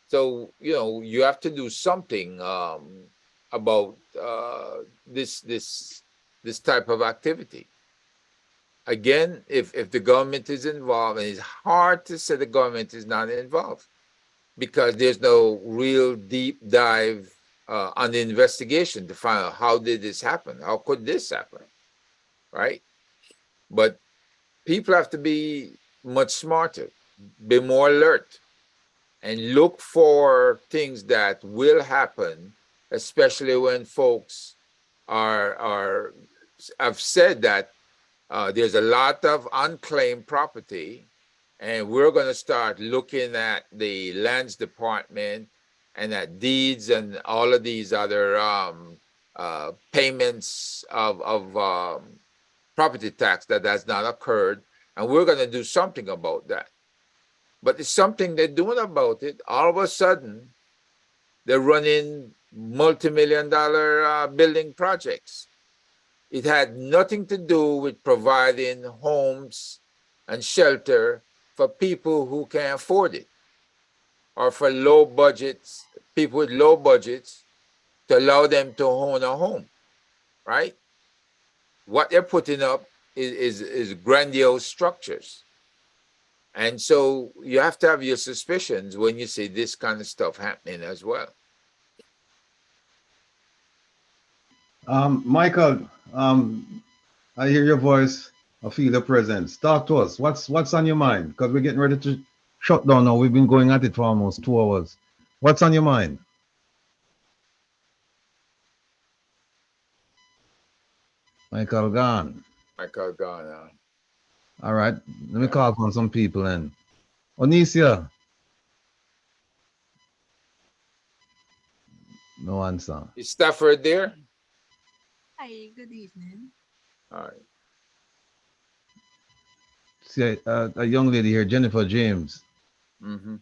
So, you know, you have to do something about this type of activity. Again, if the government is involved, and it's hard to say the government is not involved, because there's no real deep dive on the investigation to find out how did this happen, how could this happen, right? But people have to be much smarter, be more alert, and look for things that will happen, especially when folks have said that there's a lot of unclaimed property, and we're going to start looking at the lands department and at deeds and all of these other payments of property tax that has not occurred, and we're going to do something about that. But it's something they're doing about it. All of a sudden, they're running multi-million-dollar building projects. It had nothing to do with providing homes and shelter for people who can afford it, or for low budgets, people with low budgets, to allow them to own a home, right? What they're putting up is grandiose structures. And so you have to have your suspicions when you see this kind of stuff happening as well. Michael, I hear your voice. I feel your presence. Talk to us. What's on your mind? Because we're getting ready to shut down now. We've been going at it for almost 2 hours. What's on your mind? Michael gone. Michael gone. All right. Let me call on some people then. Onisia. No answer. Is Stafford there? Hi, good evening. All right. See a young lady here, Jennifer James. Mm-hmm.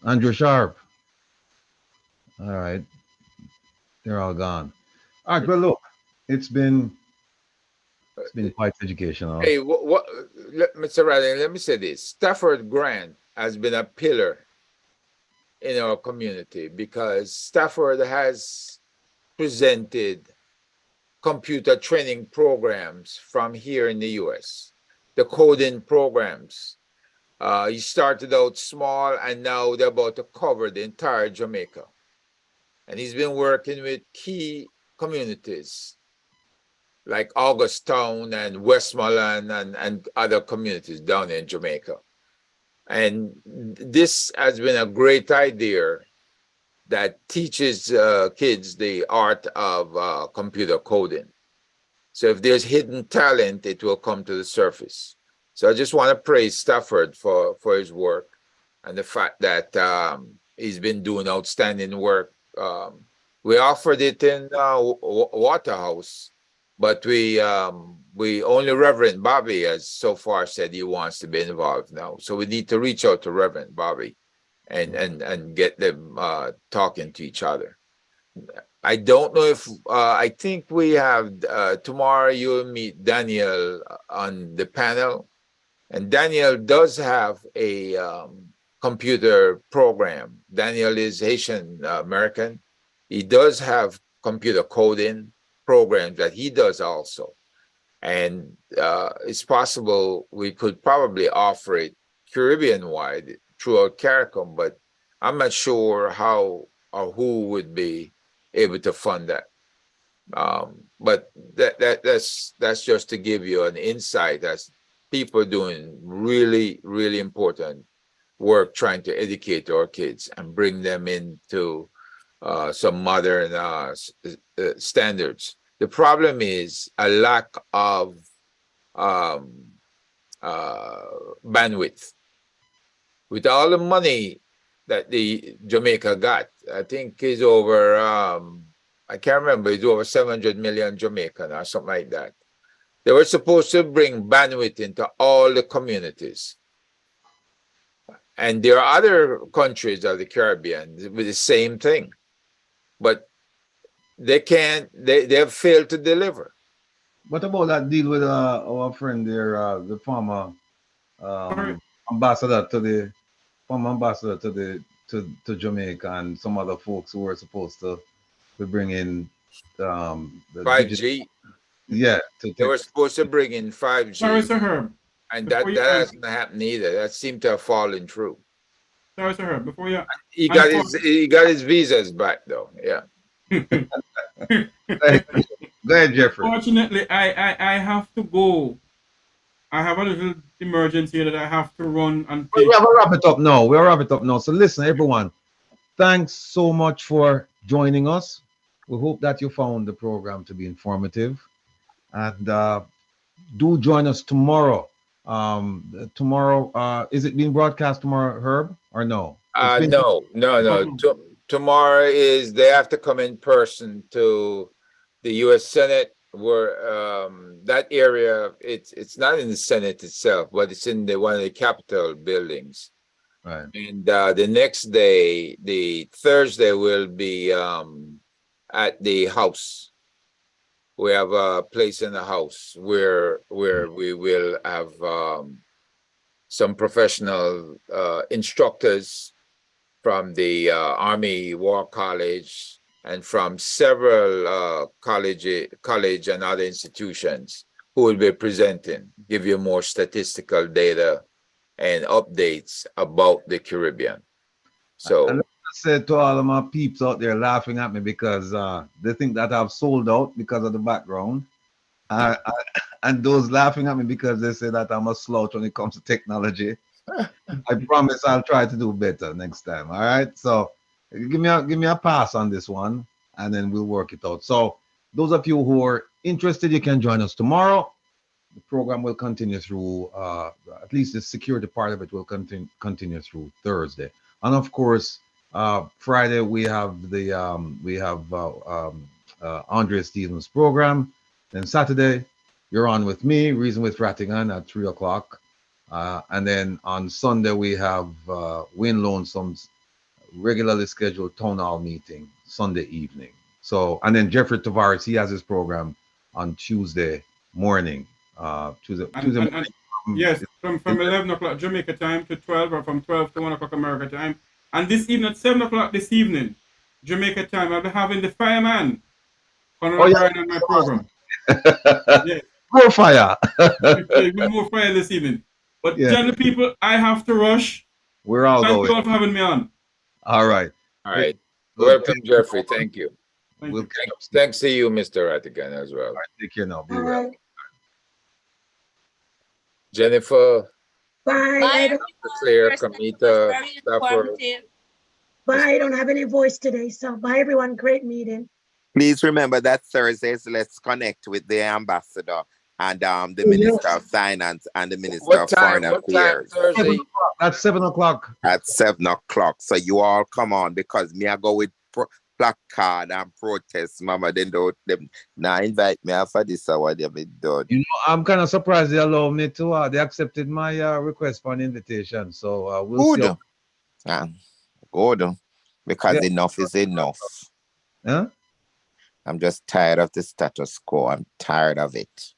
Andrew Sharp. All right. They're all gone. All right, well, look, it's been quite educational. Hey, Mr. Rattigan, let me say this. Stafford Grant has been a pillar in our community because Stafford has presented computer training programs from here in the US, the coding programs. He started out small, and now they're about to cover the entire Jamaica. And he's been working with key communities like Augustown and Westmoreland and other communities down in Jamaica. And this has been a great idea that teaches kids the art of computer coding. So if there's hidden talent, it will come to the surface. So I just want to praise Stafford for his work and the fact that he's been doing outstanding work. We offered it in Waterhouse, but we only Reverend Bobby has so far said he wants to be involved now. So we need to reach out to Reverend Bobby and get them talking to each other. I don't know if I think we have tomorrow you'll meet Daniel on the panel, and Daniel does have a computer program. Daniel is Haitian American. He does have computer coding programs that he does also, and it's possible we could probably offer it Caribbean wide throughout CARICOM, but I'm not sure how or who would be able to fund that. But that's just to give you an insight as people doing really, really important work trying to educate our kids and bring them into some modern standards. The problem is a lack of bandwidth. With all the money that the Jamaica got, I think is over, I can't remember, it's over 700 million Jamaican or something like that. They were supposed to bring bandwidth into all the communities. And there are other countries of the Caribbean with the same thing, but they can't, they have failed to deliver. What about that deal with our friend there, the former ambassador to the former ambassador to Jamaica and some other folks who were supposed to bring in the 5G. Yeah, they were supposed to bring in 5G. Sorry, Sir Herb. And that hasn't happened either. That seemed to have fallen through. Sorry, Sir Herb. Before you, he got his visas back though. Yeah. Go ahead, Jeffrey. Fortunately, I have to go. I have a little emergency that I have to run and take. We have to wrap it up now. We'll wrap it up now. So listen, everyone. Thanks so much for joining us. We hope that you found the program to be informative. And do join us tomorrow. Tomorrow, is it being broadcast tomorrow, Herb, or no? No. Tomorrow is they have to come in person to the U.S. Senate, where that area it's not in the Senate itself, but it's in one of the Capitol buildings. Right. And the next day, the Thursday, will be at the House. We have a place in the House where we will have some professional instructors from the Army War College and from several college and other institutions who will be presenting, give you more statistical data and updates about the Caribbean. So and I said to all of my peeps out there laughing at me because they think that I've sold out because of the background. And those laughing at me because they say that I'm a slouch when it comes to technology. I promise I'll try to do better next time. All right. So give me a pass on this one, and then we'll work it out. So those of you who are interested, you can join us tomorrow. The program will continue through at least the security part of it will continue through Thursday. And of course, Friday we have the Andre Stevens program. Then Saturday, you're on with me, Reason with Rattigan at 3 o'clock. And then on Sunday, we have Wayne Lonesome's regularly scheduled town hall meeting Sunday evening. So, and then Jeffrey Tavares, he has his program on Tuesday morning. Tuesday morning. Yes, from 11 o'clock Jamaica time to 12, or from 12 to 1 o'clock America time. And this evening at 7 o'clock this evening, Jamaica time, I'll be having the fireman on my program. Yeah. More fire. Even more fire this evening. But Yeah. gentlemen, people, I have to rush. We're all Thank going. you all for having me on. All right. All right. Good. Welcome, Jeffrey. Thank you. Thank We'll you. catch up soon. Thanks to you, Mr. Rattigan, as well. All right, take care now. Be well. Jennifer, Bye. Claire, Kamita, Stafford. Bye. I don't have any voice today. So bye, everyone. Great meeting. Please remember that Thursdays, let's connect with the ambassador and the Minister of Finance and the Minister of Foreign Affairs. Thursday? That's 7 o'clock. At 7 o'clock. So you all come on because me I go with placard and protest, mama. Then don't them now invite me after this hour they be done. You know, I'm kind of surprised they allow me to. They accepted my request for an invitation. So we'll see. Good. Because Yeah. enough is enough. Huh? I'm just tired of the status quo. I'm tired of it.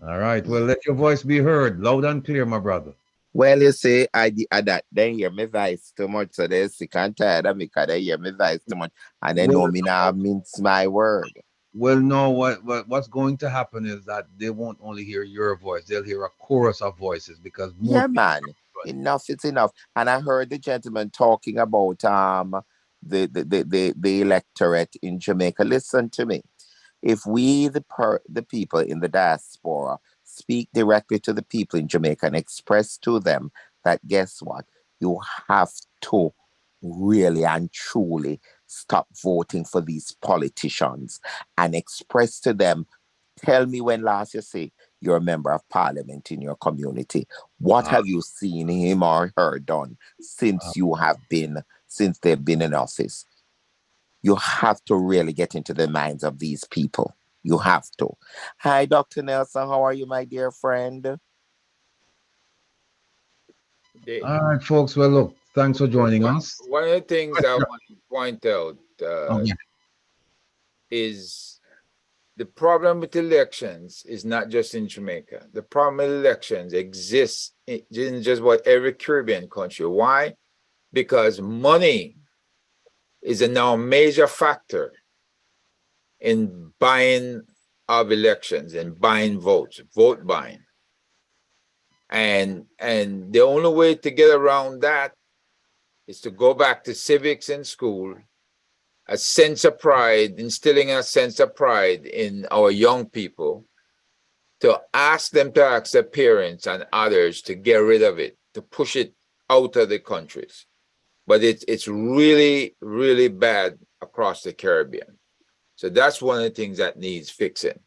All right. Well, let your voice be heard loud and clear, my brother. Well, you see, I that they hear me voice too much, so they're sick and tired of me because they hear me voice too much, and they know me now mince my word. Well, no, what's going to happen is that they won't only hear your voice; they'll hear a chorus of voices because yeah, man, enough is enough. And I heard the gentleman talking about the electorate in Jamaica. Listen to me. If we the people in the diaspora speak directly to the people in Jamaica and express to them that, guess what, you have to really and truly stop voting for these politicians and express to them, tell me when last you say you're a member of parliament in your community. What have you seen him or her done since they've been in office? You have to really get into the minds of these people. You have to. Hi, Dr. Nelson. How are you, my dear friend? All right, folks. Well, look, thanks for joining us. One of the things I want to point out is the problem with elections is not just in Jamaica. The problem with elections exists in just about every Caribbean country. Why? Because money is a now major factor in buying of elections and buying votes, vote buying. And the only way to get around that is to go back to civics in school, a sense of pride, instilling a sense of pride in our young people, to ask them to ask their parents and others to get rid of it, to push it out of the countries. But it's really, really bad across the Caribbean. So that's one of the things that needs fixing.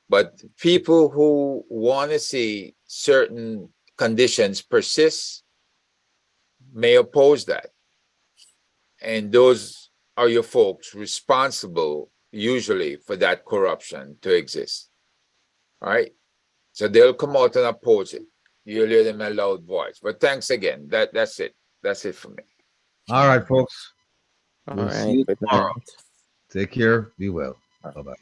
But people who want to see certain conditions persist may oppose that. And those are your folks responsible usually for that corruption to exist. All right? So they'll come out and oppose it. You'll hear them in a loud voice. But thanks again. That's it. That's it for me. All right, folks. All We'll right. see you Good tomorrow. night. Take care. Be well. Bye-bye.